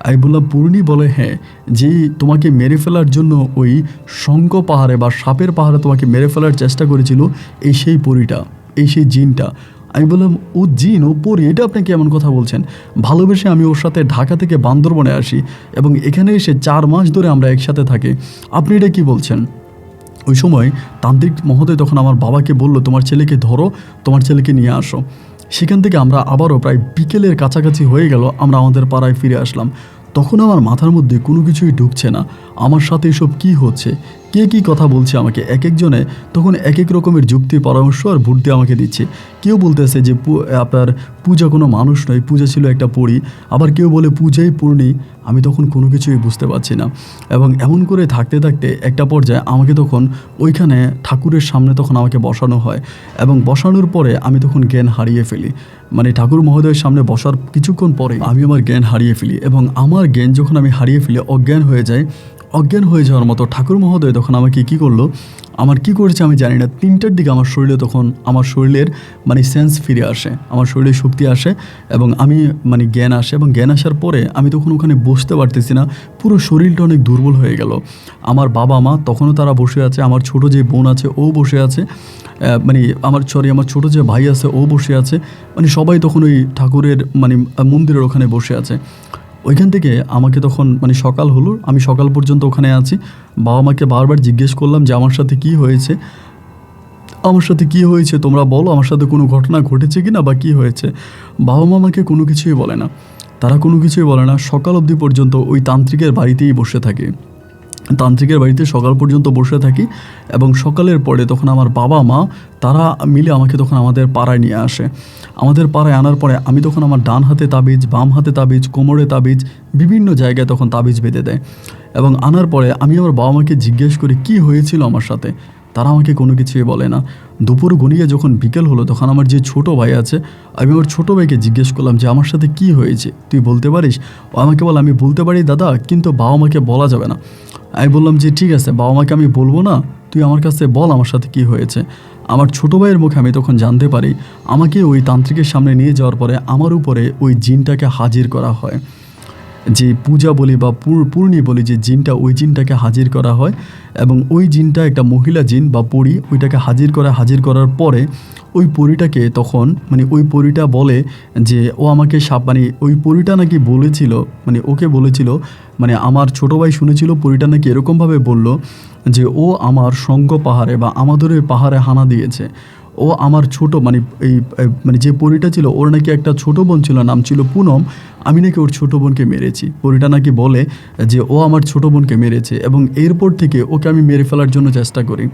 আমি বললাম পূর্ণি? বলে হ্যাঁ, যে তোমাকে মেরে ফেলার জন্য ওই শঙ্খ পাহাড়ে বা সাপের পাহাড়ে তোমাকে মেরে ফেলার চেষ্টা করেছিল, এই সেই পরীটা, এই সেই জিনটা। আমি বললাম ও জিন, ও পরী? এটা আপনি কেমন কথা বলছেন? ভালোবেসে আমি ওর সাথে ঢাকা থেকে বান্দরবনে আসি এবং এখানে এসে 4 মাস ধরে আমরা একসাথে থাকি, আপনি এটা কি বলছেন? ওই সময় তান্ত্রিক মহোদয় তখন আমার বাবাকে বলল তোমার ছেলেকে ধরো, তোমার ছেলেকে নিয়ে আসো। সেখান থেকে আমরা আবারও প্রায় বিকেলের কাছাকাছি হয়ে গেল, আমরা আমাদের পাড়ায় ফিরে আসলাম। তখন আমার মাথার মধ্যে কোনো কিছুই ঢুকছে না, আমার সাথে এসব কী হচ্ছে, কে কী কথা বলছে আমাকে। এক একজনে তখন এক এক রকমের যুক্তি পরামর্শ আর বুদ্ধি আমাকে দিচ্ছে। কেউ বলতেছে যে আপনার পূজা কোনো মানুষ নয়, পূজা ছিল একটা পরী। আবার কেউ বলে পূজাই পূর্ণি। আমি তখন কোনো কিছুই বুঝতে পারছি না এবং এমন করে থাকতে থাকতে একটা পর্যায়ে আমাকে তখন ওইখানে ঠাকুরের সামনে তখন আমাকে বসানো হয় এবং বসানোর পরে আমি তখন জ্ঞান হারিয়ে ফেলি। মানে ঠাকুর মহোদয়ের সামনে বসার কিছুক্ষণ পরে আমি আমার জ্ঞান হারিয়ে ফেলি এবং আমার জ্ঞান যখন আমি হারিয়ে ফেলি অজ্ঞান হয়ে যায়। অজ্ঞান হয়ে যাওয়ার মতো ঠাকুর মহোদয় তখন আমাকে কী করলো, আমার কী করেছে আমি জানি না, 3টার দিকে আমার শরীরে তখন আমার শরীরের মানে সেন্স ফিরে আসে, আমার শরীরে শক্তি আসে এবং আমি মানে জ্ঞান আসে এবং জ্ঞান আসার পরে আমি তখন ওখানে বসতে পারতেছি না, পুরো শরীরটা অনেক দুর্বল হয়ে গেল। আমার বাবা মা তখনও তারা বসে আছে, আমার ছোট যে বোন আছে ও বসে আছে, মানে আমার ছোট যে ভাই আছে ও বসে আছে, মানে সবাই তখন ওই ঠাকুরের মানে মন্দিরের ওখানে বসে আছে। ওইখান থেকে আমাকে তখন মানে সকাল হলো, আমি সকাল পর্যন্ত ওখানে আছি। বাবা মাকে বারবার জিজ্ঞেস করলাম যে আমার সাথে কী হয়েছে, আমার সাথে কী হয়েছে তোমরা বলো, আমার সাথে কোনো ঘটনা ঘটেছে কি না বা কী হয়েছে। বাবা মা আমাকে কোনো কিছুই বলে না, তারা কোনো কিছুই বলে না। সকাল অবধি পর্যন্ত ওই তান্ত্রিকের বাড়িতেই বসে থাকে, তান্ত্রিকের বাড়িতে সকাল পর্যন্ত বসে থাকি এবং সকালের পরে তখন আমার বাবা মা তারা মিলে আমাকে তখন আমাদের পাড়ায় নিয়ে আসে। আমাদের পাড়ায় আনার পরে আমি তখন আমার ডান হাতে তাবিজ, বাম হাতে তাবিজ, কোমরে তাবিজ, বিভিন্ন জায়গায় তখন তাবিজ বেঁধে দেয় এবং আনার পরে আমি আমার বাবা মাকে জিজ্ঞেস করি কী হয়েছিল আমার সাথে, তারা আমাকে কোনো কিছুই বলে না। দুপুর গনিয়ে যখন বিকেল হলো তখন আমার যে ছোট ভাই আছে, আমি আমার ছোটো ভাইকে জিজ্ঞেস করলাম যে আমার সাথে কী হয়েছে, তুই বলতে পারিস? ও আমাকে বলে আমি বলতে পারি দাদা, কিন্তু বাবা মাকে বলা যাবে না। আমি বললাম যে ঠিক আছে, বাবা মাকে আমি বলবো না, তুই আমার কাছে বল আমার সাথে কী হয়েছে। আমার ছোটো ভাইয়ের মুখে আমি তখন জানতে পারি আমাকে ওই তান্ত্রিকের সামনে নিয়ে যাওয়ার পরে আমার উপরে ওই জিনটাকে হাজির করা হয়, যে পূজা বলি বা পূর্ণি বলি, যে জিনটা, ওই জিনটাকে হাজির করা হয় এবং ওই জিনটা একটা মহিলা জিন বা পরী, ওইটাকে হাজির করার পরে ওই পরীটাকে তখন মানে ওই পরীটা বলে যে ও আমাকে মানে ওই পরীটা নাকি বলেছিল, মানে ওকে বলেছিল, মানে আমার ছোটো ভাই শুনেছিল পরীটা নাকি এরকমভাবে বলল যে ও আমার শঙ্খ পাহাড়ে বা আমাদের ওই পাহাড়ে হানা দিয়েছে। ও আমার ছোট মানে মানে যে পরীটা ছিল ওর নাকি একটা ছোট বোন ছিল, নাম ছিল পুনম, আমি নাকি ওর ছোটো বোনকে মেরেছি। পরীটা নাকি বলে যে ও আমার ছোটো বোনকে মেরেছে এবং এরপর থেকে ওকে আমি মেরে ফেলার জন্য চেষ্টা করি,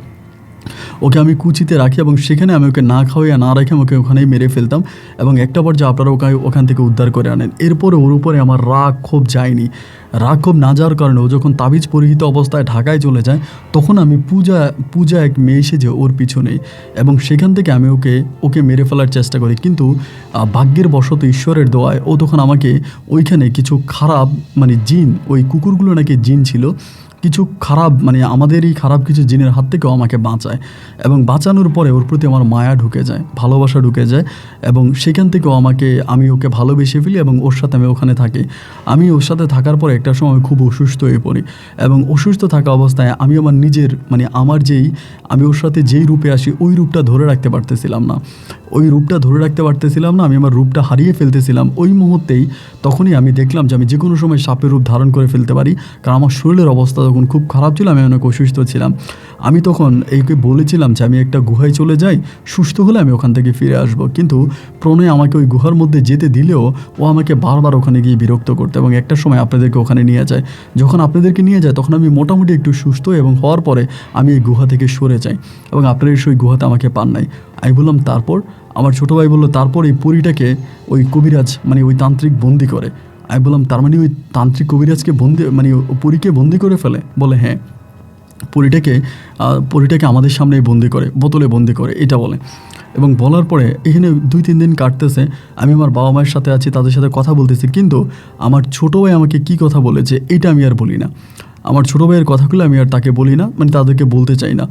ওকে আমি কুচিতে রাখি এবং সেখানে আমি ওকে না খাওয়াইয়া না রেখে ওকে ওখানেই মেরে ফেলতাম এবং একটা পর্যায়ে আপনারা ওকে ওখান থেকে উদ্ধার করে আনেন। এরপরে ওর উপরে আমার রাগ ক্ষোভ যায়নি, রাগ ক্ষোভ না যাওয়ার কারণে ও যখন তাবিজ পরিহিত অবস্থায় ঢাকায় চলে যায় তখন আমি পূজা এক মেয়ে এসেছে ওর পিছনে এবং সেখান থেকে আমি ওকে মেরে ফেলার চেষ্টা করি। কিন্তু ভাগ্যের বশত, ঈশ্বরের দোয়ায় ও তখন আমাকে ওইখানে কিছু খারাপ মানে জিন, ওই কুকুরগুলো নাকি জিন ছিল, কিছু খারাপ মানে আমাদেরই খারাপ কিছু জিনের হাত থেকেও আমাকে বাঁচায় এবং বাঁচানোর পরে ওর প্রতি আমার মায়া ঢুকে যায়, ভালোবাসা ঢুকে যায় এবং সেখান থেকেও আমি ওকে ভালোবেসে ফেলি এবং ওর সাথে আমি ওখানে থাকি। আমি ওর সাথে থাকার পরে একটা সময় খুব অসুস্থ হয়ে পড়ি এবং অসুস্থ থাকা অবস্থায় আমি আমার নিজের মানে আমি ওর সাথে যেই রূপে আসি ওই রূপটা ধরে রাখতে পারতেছিলাম না, আমি আমার রূপটা হারিয়ে ফেলতেছিলাম। ওই মুহূর্তেই তখনই আমি দেখলাম যে আমি যে কোনো সময় সাপের রূপ ধারণ করে ফেলতে পারি, কারণ আমার শরীরের অবস্থা তখন খুব খারাপ ছিল, আমি অনেক অসুস্থ ছিলাম। আমি তখন এইকে বলেছিলাম যে আমি একটা গুহায় চলে যাই, সুস্থ হলে আমি ওখান থেকে ফিরে আসব। কিন্তু প্রণয় আমাকে ওই গুহার মধ্যে যেতে দিলেও ও আমাকে বারবার ওখানে গিয়ে বিরক্ত করতো এবং একটা সময় আপনাদেরকে ওখানে নিয়ে যায়। যখন আপনাদেরকে নিয়ে যায় তখন আমি মোটামুটি একটু সুস্থ এবং হওয়ার পরে আমি এই গুহা থেকে সরে যাই এবং আপনারা এসে ওই গুহাতে আমাকে পান নাই। আমি বললাম তারপর? আমার ছোটো ভাই বললো তারপর এই পরীটাকে ওই কবিরাজ মানে ওই তান্ত্রিক বন্দি করে। আমি বললাম তার মানে ওই তান্ত্রিক কবিরাজকে বন্দি মানে পরীকে বন্দি করে ফেলে? বলে হ্যাঁ, পরীটাকে আমাদের সামনেই বন্দি করে, বোতলে বন্দি করে, এটা বলে। এবং বলার পরে এখানে 2-3 দিন কাটতেছে, আমি আমার বাবা মায়ের সাথে আছি, তাদের সাথে কথা বলতেছি, কিন্তু আমার ছোটো ভাই আমাকে কী কথা বলেছে এটা আমি আর বলি না। আমার ছোটো ভাইয়ের কথাগুলো আমি আর তাকে বলি না, মানে তাদেরকে বলতে চাই না।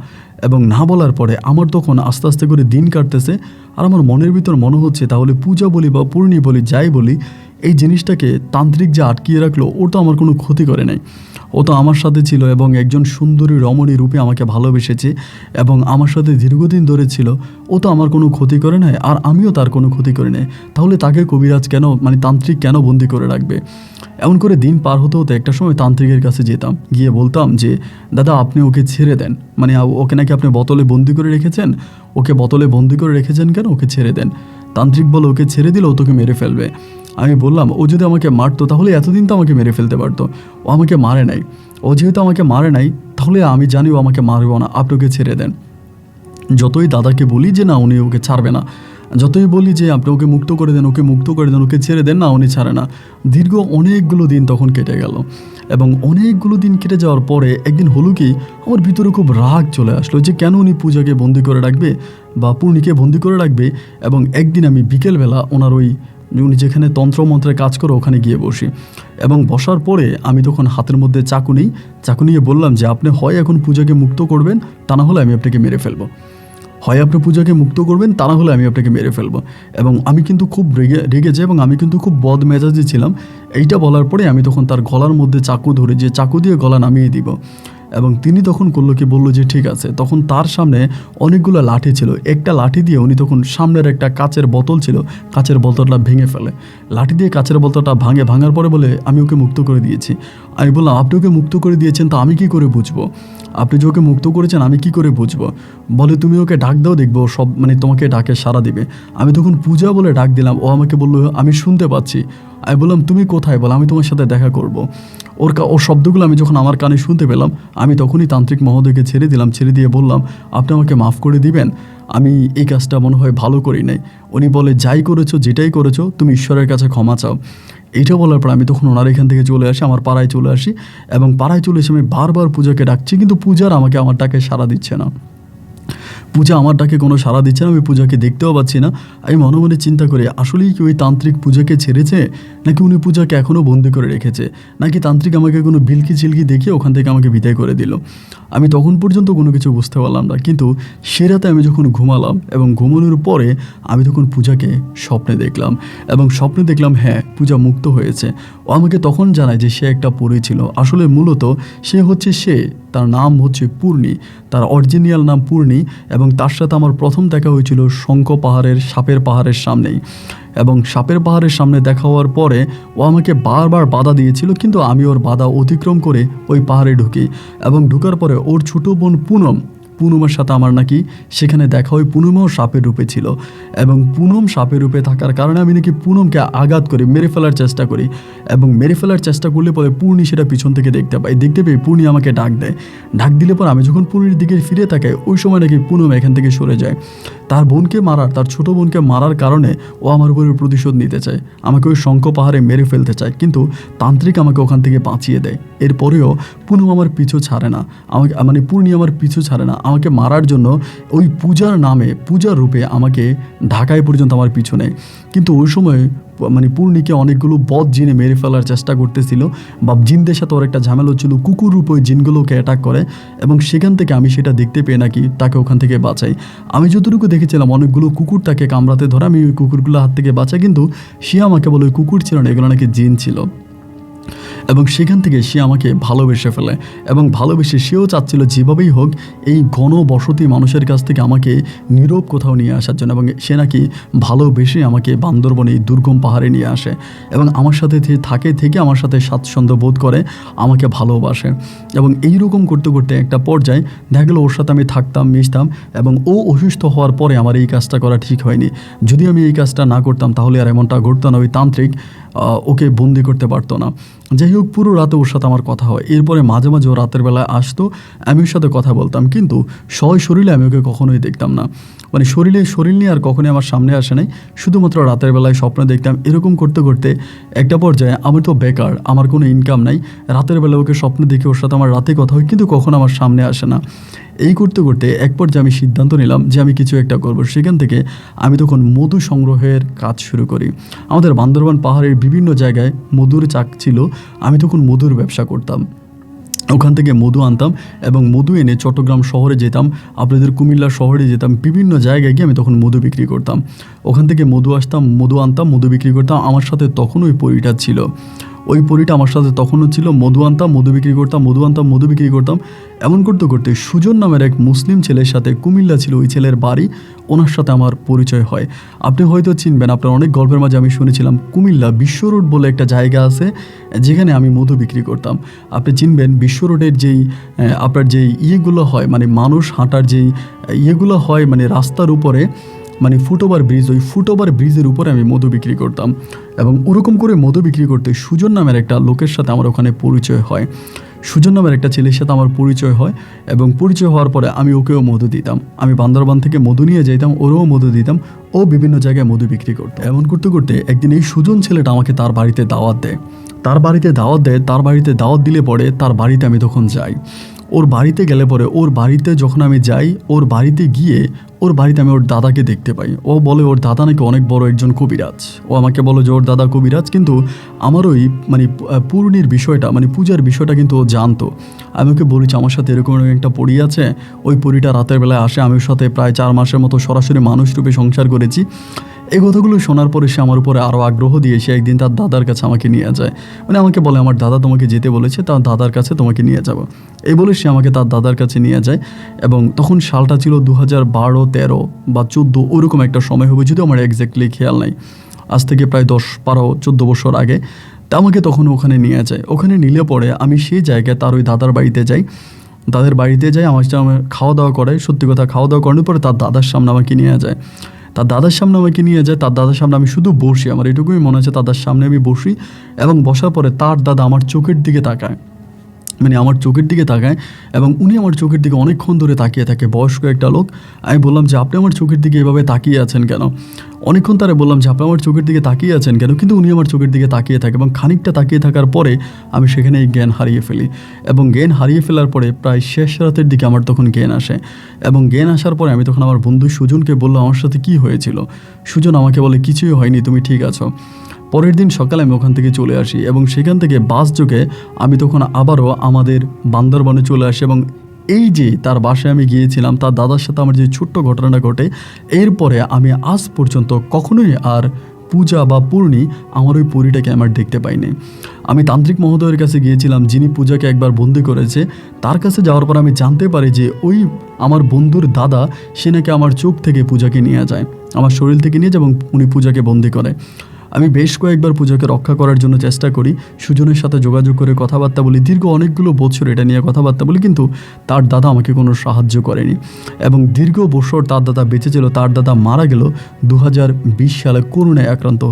এবং না বলার পরে আমার তখন আস্তে আস্তে করে দিন কাটতেছে, আর আমার মনের ভিতর মনে হচ্ছে তাহলে পূজা বলি বা পূর্ণি বলি, যাই বলি, এই জিনিসটাকে তান্ত্রিক যে আটকিয়ে রাখলো ও তো আমার কোনো ক্ষতি করে নাই। ও তো আমার সাথে ছিল এবং একজন সুন্দরী রমণী রূপে আমাকে ভালোবেসেছে এবং আমার সাথে দীর্ঘদিন ধরে ছিল। ও তো আমার কোনো ক্ষতি করে নাই, আর আমিও তার কোনো ক্ষতি করে নাই। তাহলে তাকে কবিরাজ কেন, মানে তান্ত্রিক কেন বন্দি করে রাখবে? এমন করে দিন পার হতে হতে একটা সময় তান্ত্রিকের কাছে যেতাম, গিয়ে বলতাম যে দাদা আপনি ওকে ছেড়ে দেন, মানে ওকে নাকি আপনি বোতলে বন্দি করে রেখেছেন, ওকে বোতলে বন্দি করে রেখেছেন কেন, ওকে ছেড়ে দেন। তান্ত্রিক বলে ওকে ছেড়ে দিলে ও তোকে মেরে ফেলবে। আমি বললাম ও যদি আমাকে মারতো তাহলে এতদিন তো আমাকে মেরে ফেলতে পারতো, ও আমাকে মারে নাই। ও যেহেতু আমাকে মারে নাই তাহলে আমি জানি ও আমাকে মারবো না, আপনি ওকে ছেড়ে দেন। যতই দাদাকে বলি যে না উনি ওকে ছাড়বে না, যতই বলি যে আপনি ওকে মুক্ত করে দেন, ওকে মুক্ত করে দেন, ওকে ছেড়ে দেন, না উনি ছাড়ে না। দীর্ঘ অনেকগুলো দিন তখন কেটে গেল এবং অনেকগুলো দিন কেটে যাওয়ার পরে একদিন হলো কি, আমার ভিতরে খুব রাগ চলে আসলো যে কেন উনি পূজাকে বন্দি করে রাখবে বা পূর্ণিকে বন্দি করে রাখবে। এবং একদিন আমি বিকেলবেলা ওনার ওই উনি যেখানে তন্ত্রমন্ত্রে কাজ করে ওখানে গিয়ে বসি এবং বসার পরে আমি তখন হাতের মধ্যে চাকু নিয়ে বললাম যে আপনি হয় এখন পূজাকে মুক্ত করবেন, তা না হলে আমি আপনাকে মেরে ফেলবো। হয় আপনি পূজাকে মুক্ত করবেন, তা না হলে আমি আপনাকে মেরে ফেলবো। এবং আমি কিন্তু খুব রেগেছি এবং আমি কিন্তু খুব বদমেজাজি ছিলাম। এইটা বলার পরে আমি তখন তার গলার মধ্যে চাকু ধরে যে চাকু দিয়ে গলা নামিয়ে দিব এবং তিনি তখন করলো কি, বললো যে ঠিক আছে। তখন তার সামনে অনেকগুলো লাঠি ছিল, একটা লাঠি দিয়ে উনি তখন সামনের একটা কাচের বোতল ছিল, কাচের বোতলটা ভেঙে ফেলে। লাঠি দিয়ে কাচের বোতলটা ভাঙার পরে বলে আমি ওকে মুক্ত করে দিয়েছি। আমি বললাম আপনি ওকে মুক্ত করে দিয়েছেন তো আমি কি করে বুঝবো? আপনি যে ওকে মুক্ত করেছেন আমি কি করে বুঝবো? বলে তুমি ওকে ডাক দাও, দেখবো সব মানে তোমাকে ডাকে সাড়া দিবে। আমি তখন পূজা বলে ডাক দিলাম, ও আমাকে বললো আমি শুনতে পাচ্ছি। আমি বললাম তুমি কোথায়, বলো আমি তোমার সাথে দেখা করব। ওর শব্দগুলো আমি যখন আমার কানে শুনতে পেলাম আমি তখনই তান্ত্রিক মহোদয়কে ছেড়ে দিলাম, ছেড়ে দিয়ে বললাম আপনি আমাকে মাফ করে দিবেন, আমি এই কাজটা মনে হয় ভালো করি নাই। উনি বলে যাই করেছো যেটাই করেছো তুমি ঈশ্বরের কাছে ক্ষমা চাও। এইটা বলার পর আমি তখন ওনার এখান থেকে চলে আসি, আমার পাড়ায় চলে আসি এবং পাড়ায় চলে এসে আমি বারবার পূজাকে ডাকছি, কিন্তু পূজার আমাকে আমার ডাকে সাড়া দিচ্ছে না। পূজা আমার ডাকে কোনো সাড়া দিচ্ছে না, আমি পূজাকে দেখতেও পাচ্ছি না। আমি মনে মনে চিন্তা করি আসলেই কি ওই তান্ত্রিক পূজাকে ছেড়েছে, নাকি উনি পূজাকে এখনও বন্দি করে রেখেছে, নাকি তান্ত্রিক আমাকে কোনো বিলকি চিলকি দেখিয়ে ওখান থেকে আমাকে বিদায় করে দিল। আমি তখন পর্যন্ত কোনো কিছু বুঝতে পারলাম না। কিন্তু সে রাতে আমি যখন ঘুমালাম এবং ঘুমানোর পরে আমি তখন পূজাকে স্বপ্নে দেখলাম এবং স্বপ্নে দেখলাম হ্যাঁ পূজা মুক্ত হয়েছে। ও আমাকে তখন জানায় যে সে একটা পরী ছিল, আসলে মূলত সে হচ্ছে তার নাম হচ্ছে পূর্ণি, তার অরিজিনাল নাম পূর্ণি। এবং তার সাথে আমার প্রথম দেখা হয়েছিল শঙ্খ পাহাড়ের সাপের পাহাড়ের সামনেই। এবং সাপের পাহাড়ের সামনে দেখা হওয়ার পরে ও আমাকে বারবার বাধা দিয়েছিল, কিন্তু আমি ওর বাধা অতিক্রম করে ওই পাহাড়ে ঢুকি এবং ঢুকার পরে ওর ছোটো বোন পুনমের সাথে আমার নাকি সেখানে দেখা হয়। পুনমও সাপের রূপে ছিল এবং পুনম সাপের রূপে থাকার কারণে আমি নাকি পুনমকে আঘাত করে মেরে ফেলার চেষ্টা করি এবং মেরে ফেলার চেষ্টা করলে পরে পূর্ণি সেটা পিছন থেকে দেখতে পেয়ে পূর্ণি আমাকে ডাক দিলে পর আমি যখন পূর্ণির দিকে ফিরে তাকাই ওই সময় নাকি পুনম এখান থেকে সরে যায়। তার ছোট বোনকে মারার কারণে ও আমার উপরে প্রতিশোধ নিতে চায়, আমাকে ওই শঙ্খ পাহাড়ে মেরে ফেলতে চায়, কিন্তু তান্ত্রিক আমাকে ওখান থেকে বাঁচিয়ে দেয়। এরপরেও পুনম আমার পিছু ছাড়ে না, মানে পূর্ণি আমার পিছু ছাড়ে না, আমাকে মারার জন্য ওই পূজার নামে পূজার রূপে আমাকে ঢাকায় পর্যন্ত আমার পিছু নেয়। কিন্তু ওই সময় মানে পূর্ণিকে অনেকগুলো বদ জিনে মেরে ফেলার চেষ্টা করতেছিল বা জিনদের সাথে ওর একটা ঝামেলা হচ্ছিল, কুকুর রূপে ওই জিনগুলোকে অ্যাটাক করে এবং সেখান থেকে আমি সেটা দেখতে পেয়ে নাকি তাকে ওখান থেকে বাঁচাই। আমি যতটুকু দেখেছিলাম অনেকগুলো কুকুর তাকে কামড়াতে ধরে, আমি ওই কুকুরগুলো হাত থেকে বাঁচাই, কিন্তু সে আমাকে বলে ওই কুকুর ছিল না, এগুলো নাকি জিন ছিল। এবং সেখান থেকে সে আমাকে ভালোবেসে ফেলে এবং ভালোবেসে সেও চাচ্ছিল যেভাবেই হোক এই ঘনবসতি মানুষের কাছ থেকে আমাকে নীরব কোথাও নিয়ে আসার জন্য, এবং সে নাকি ভালোবেসে আমাকে বান্দরবনে এই দুর্গম পাহাড়ে নিয়ে আসে এবং আমার সাথে থেকে আমার সাথে স্বাচ্ছন্দ্য বোধ করে, আমাকে ভালোবাসে। এবং এইরকম করতে করতে একটা পর্যায়ে দেখা গেলো ওর সাথে আমি থাকতাম, মিশতাম, এবং ও অসুস্থ হওয়ার পরে আমার এই কাজটা করা ঠিক হয়নি। যদি আমি এই কাজটা না করতাম তাহলে আর এমনটা ঘটতো না, ওই তান্ত্রিক ওকে বন্দি করতে পারতো না। যাই হোক, পুরো রাতে ওর সাথে আমার কথা হয়। এরপরে মাঝে মাঝে ও রাতের বেলায় আসতো, আমি ওর সাথে কথা বলতাম, কিন্তু শরীরে আমি ওকে কখনোই দেখতাম না। মানে শরীর নিয়ে আর কখনোই আমার সামনে আসে নাই, শুধুমাত্র রাতের বেলায় স্বপ্ন দেখতাম। এরকম করতে করতে একটা পর্যায়ে আমি তো বেকার, আমার কোনো ইনকাম নাই, রাতের বেলায় ওকে স্বপ্ন দেখে ওর সাথে আমার রাতে কথা হয়, কিন্তু কখনো আমার সামনে আসে না। এই করতে করতে এক পর্যায়ে আমি সিদ্ধান্ত নিলাম যে আমি কিছু একটা করব। সেখান থেকে আমি তখন মধু সংগ্রহের কাজ শুরু করি। আমাদের বান্দরবান পাহাড়ের বিভিন্ন জায়গায় মধুর চাক ছিল, আমি তখন মধুর ব্যবসা করতাম। ওখান থেকে মধু আনতাম এবং মধু এনে চট্টগ্রাম শহরে যেতাম, আপনাদের কুমিল্লা শহরে যেতাম, বিভিন্ন জায়গায় গিয়ে আমি তখন মধু বিক্রি করতাম। ওখান থেকে মধু আনতাম, মধু বিক্রি করতাম। আমার সাথে তখন ওই পরিটা ছিল, ওই পরিটা আমার সাথে তখনও ছিল। মধু আনতাম, মধু বিক্রি করতাম, মধু বিক্রি করতাম। এমন করতে করতে সুজন নামের এক মুসলিম ছেলের সাথে, কুমিল্লা ছিল ওই ছেলের বাড়ি, ওনার সাথে আমার পরিচয় হয়। আপনি হয়তো চিনবেন, আপনার অনেক গল্পের মাঝে আমি শুনেছিলাম কুমিল্লা বিশ্ব রোড বলে একটা জায়গা আছে যেখানে আমি মধু বিক্রি করতাম। আপনি চিনবেন বিশ্ব রোডের যেই আপনার যেই ইয়েগুলো হয়, মানে মানুষ হাঁটার যেই ইয়েগুলো হয়, মানে রাস্তার উপরে, মানে ফুটওভার ব্রিজ, ওই ফুটওভার ব্রিজের উপরে আমি মধু বিক্রি করতাম। এবং ওরকম করে মধু বিক্রি করতে সুজন নামের একটা লোকের সাথে আমার ওখানে পরিচয় হয়, সুজন নামের একটা ছেলের সাথে আমার পরিচয় হয়। এবং পরিচয় হওয়ার পরে আমি ওকেও মধু দিতাম, আমি বান্দরবান থেকে মধু নিয়ে যাইতাম, ওরও মধু দিতাম, ও বিভিন্ন জায়গায় মধু বিক্রি করতো। এমন করতে করতে একদিন এই সুজন ছেলেটা আমাকে তার বাড়িতে দাওয়াত দেয়, তার বাড়িতে দাওয়াত দিলে পরে তার বাড়িতে আমি তখন যাই। ওর বাড়িতে গেলে পরে, ওর বাড়িতে যখন আমি যাই, ওর বাড়িতে গিয়ে ওর বাড়িতে আমি ওর দাদাকে দেখতে পাই। ও বলে ওর দাদা নাকি অনেক বড় একজন কবিরাজ। ও আমাকে বলো যে ওর দাদা কবিরাজ, কিন্তু আমার ওই মানে পূর্ণির বিষয়টা, মানে পূজার বিষয়টা কিন্তু ও জানতো। আমি ওকে বলেছি আমার সাথে এরকম একটা পরী আছে, ওই পরীটা রাতের বেলায় আসে, আমি ওর সাথে প্রায় 4 মাসের মতো সরাসরি মানুষরূপে সংসার করেছি। এই কথাগুলো শোনার পরে সে আমার উপরে আরও আগ্রহ দিয়ে সে একদিন তার দাদার কাছে আমাকে নিয়ে যায়। মানে আমাকে বলে আমার দাদা তোমাকে যেতে বলেছে, তার দাদার কাছে তোমাকে নিয়ে যাব। এই বলে সে আমাকে তার দাদার কাছে নিয়ে যায়। এবং তখন সালটা ছিল 2012, 13 বা 14 ওরকম একটা সময় হবে, যদিও আমার এক্স্যাক্টলি খেয়াল নাই, আজ থেকে প্রায় 10, 12, 14 বছর আগে। তা আমাকে তখন ওখানে নিয়ে যায়। ওখানে নিলে পরে আমি সেই জায়গায় তার ওই দাদার বাড়িতে যাই। তাদের বাড়িতে যাই, আমার খাওয়া দাওয়া করায়। সত্যি কথা, খাওয়া দাওয়া করানোর পরে তার দাদার সামনে আমাকে নিয়ে যায়। তার দাদার সামনে আমি শুধু বসি, আমার এটুকুই মনে আছে, তার সামনে আমি বসি এবং বসার পরে তার দাদা আমার চোখের দিকে তাকায়, মানে আমার চোখের দিকে তাকায়, এবং উনি আমার চোখের দিকে অনেকক্ষণ ধরে তাকিয়ে থাকে, বয়স্ক একটা লোক। আমি বললাম যে আপনি আমার চোখের দিকে এভাবে তাকিয়ে আছেন কেন? অনেকক্ষণ তারা বললাম যে আপনি আমার চোখের দিকে তাকিয়ে আছেন কেন, কিন্তু উনি আমার চোখের দিকে তাকিয়ে থাকে। এবং খানিকটা তাকিয়ে থাকার পরে আমি সেখানে এই জ্ঞান হারিয়ে ফেলি। এবং জ্ঞান হারিয়ে ফেলার পরে প্রায় শেষ রাতের দিকে আমার তখন জ্ঞান আসে। এবং জ্ঞান আসার পরে আমি তখন আমার বন্ধু সুজনকে বললাম আমার সাথে কী হয়েছিল। সুজন আমাকে বলে কিছুই হয়নি, তুমি ঠিক আছো। পরের দিন সকালে আমি ওখান থেকে চলে আসি এবং সেখান থেকে বাস যোগে আমি তখন আবারও আমাদের বান্দরবনে চলে আসি। এবং এই যে তার বাসায় আমি গিয়েছিলাম, তার দাদার সাথে আমার যে ছোট্ট ঘটনাটা ঘটে, এরপরে আমি আজ পর্যন্ত কখনোই আর পূজা বা পূর্ণি আমার ওই পরীটাকে আমার দেখতে পাইনি। আমি তান্ত্রিক মহোদয়ের কাছে গিয়েছিলাম, যিনি পূজাকে একবার বন্দি করেছে। তার কাছে যাওয়ার পর আমি জানতে পারি যে ওই আমার বন্ধুর দাদা, সে নাকি আমার চোখ থেকে পূজাকে নিয়ে যায়, আমার শরীর থেকে নিয়ে যায় এবং উনি পূজাকে বন্দি করে। আমি বেশ কয়েকবার পূজাকে রক্ষা করার জন্য চেষ্টা করি, সুজনের সাথে যোগাযোগ করে কথাবার্তা বলি, দীর্ঘ অনেকগুলো বছর এটা নিয়ে কথাবার্তা বলি, কিন্তু তার দাদা আমাকে কোনো সাহায্য করেনি। এবং দীর্ঘ বছর তার দাদা বেঁচে ছিল, তার দাদা মারা গেল 2020 সালে করোনায় আক্রান্ত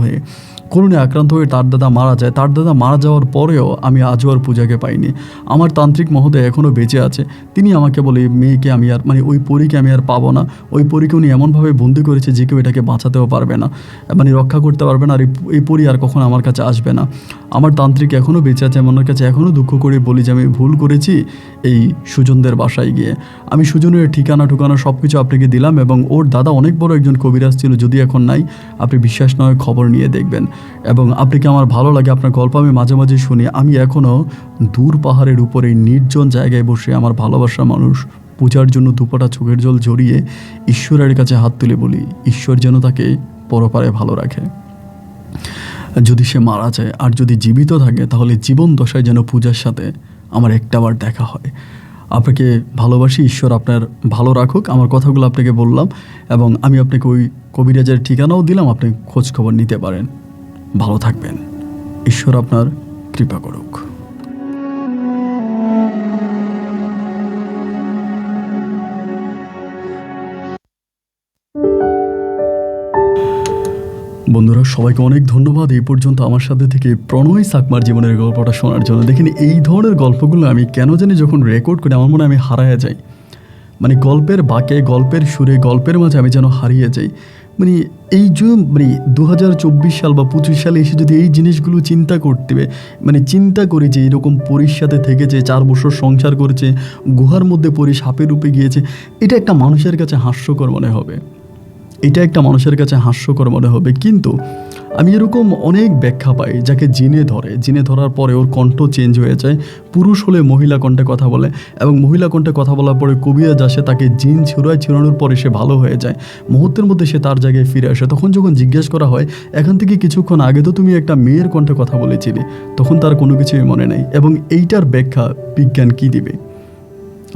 হয়ে তার দাদা মারা যায়। তার দাদা মারা যাওয়ার পরেও আমি আজও আর পূজাকে পাইনি। আমার তান্ত্রিক মহোদয় এখনও বেঁচে আছে, তিনি আমাকে বলে মেয়েকে আমি আর, মানে ওই পরীকে আমি আর পাবো না। ওই পরীকে উনি এমনভাবে বন্দি করেছে যে কেউ এটাকে বাঁচাতেও পারবে না, মানে রক্ষা করতে পারবে না, আর এই পরী আর কখনো আমার কাছে আসবে না। আমার তান্ত্রিক এখনও বেঁচে আছে, আমি ওনার কাছে এখনও দুঃখ করে বলি যে আমি ভুল করেছি এই সুজনদের বাসায় গিয়ে। আমি সুজনের ঠিকানা সব কিছু আপনাকে দিলাম, এবং ওর দাদা অনেক বড় একজন কবিরাজ ছিল, যদি এখন নাই, আপনি বিশ্বাস নয় খবর নিয়ে দেখবেন। এবং আপনাকে আমার ভালো লাগে, আপনার গল্প আমি মাঝে মাঝে শুনি। আমি এখনও দূর পাহাড়ের উপরে নির্জন জায়গায় বসে আমার ভালোবাসার মানুষ পূজার জন্য দুপাটা চোখের জল জড়িয়ে ঈশ্বরের কাছে হাত তুলে বলি, ঈশ্বর যেন তাকে পরপারে ভালো রাখে। যদি সে মারা যায় আর যদি জীবিত থাকে তাহলে জীবন দশায় যেন পূজার সাথে আমার একটাবার দেখা হয়। আপনাকে ভালোবাসি, ঈশ্বর আপনার ভালো রাখুক। আমার কথাগুলো আপনাকে বললাম এবং আমি আপনাকে ওই কবিরাজের ঠিকানাও দিলাম, আপনি খোঁজ খবর নিতে পারেন। ভালো থাকবেন, ঈশ্বর আপনার কৃপা করুক। বন্ধুরা, সবাইকে অনেক ধন্যবাদ এই পর্যন্ত আমার সাথে থেকে প্রণয় চাকমার জীবনের গল্পটা শোনার জন্য। দেখেন, এই ধরনের গল্পগুলো আমি কেন জানি যখন রেকর্ড করি আমার মনে হয় আমি হারায়া যাই, মানে গল্পের বাঁকে, গল্পের সুরে, গল্পের মাঝে আমি যেন হারিয়ে যাই। মানে এই যে 2024 সাল বা 25 সালে এসে যদি এই জিনিসগুলো চিন্তা করতে মানে চিন্তা করি যে এরকম পরীর সাথে থেকেছে, 4 বছর সংসার করেছে, গুহার মধ্যে পরী সাপের রূপে গিয়েছে, এটা একটা মানুষের কাছে হাস্যকর মনে হবে, এটা একটা মানুষের কাছে হাস্যকর মনে হবে। কিন্তু আমি এরকম অনেক ব্যাখ্যা পাই যাকে জিনে ধরে, জিনে ধরার পরে ওর কণ্ঠ চেঞ্জ হয়ে যায়, পুরুষ হলে মহিলা কণ্ঠে কথা বলে এবং মহিলা কণ্ঠে কথা বলার পরে কবিরাজ আসে, তাকে জিন ছুড়ানোর পরে সে ভালো হয়ে যায়, মুহূর্তের মধ্যে সে তার জায়গায় ফিরে আসে। তখন যখন জিজ্ঞেস করা হয় এখান থেকে কিছুক্ষণ আগে তো তুমি একটা মেয়ের কণ্ঠে কথা বলেছিলে, তখন তার কোনো কিছুই মনে নেই। এবং এইটার ব্যাখ্যা বিজ্ঞান কী দিবে?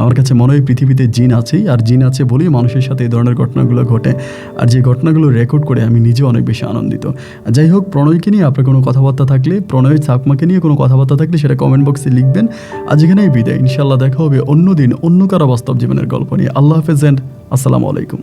আমার কাছে মনে হয় পৃথিবীতে জিন আছেই, আর জিন আছে বলেই মানুষের সাথে এই ধরনের ঘটনাগুলো ঘটে, আর যে ঘটনাগুলো রেকর্ড করে আমি নিজে অনেক বেশি আনন্দিত। যাই হোক, প্রণয়কে নিয়ে আপনার কোনো কথাবার্তা থাকলে, প্রণয় চাকমাকে নিয়ে কোনো কথাবার্তা থাকলে সেটা কমেন্ট বক্সে লিখবেন। আজ এখানেই বিদায়, ইনশাল্লাহ দেখা হবে অন্য দিন অন্য কারো বাস্তব জীবনের গল্প নিয়ে। আল্লাহ হাফেজ এন্ড আসসালামু আলাইকুম।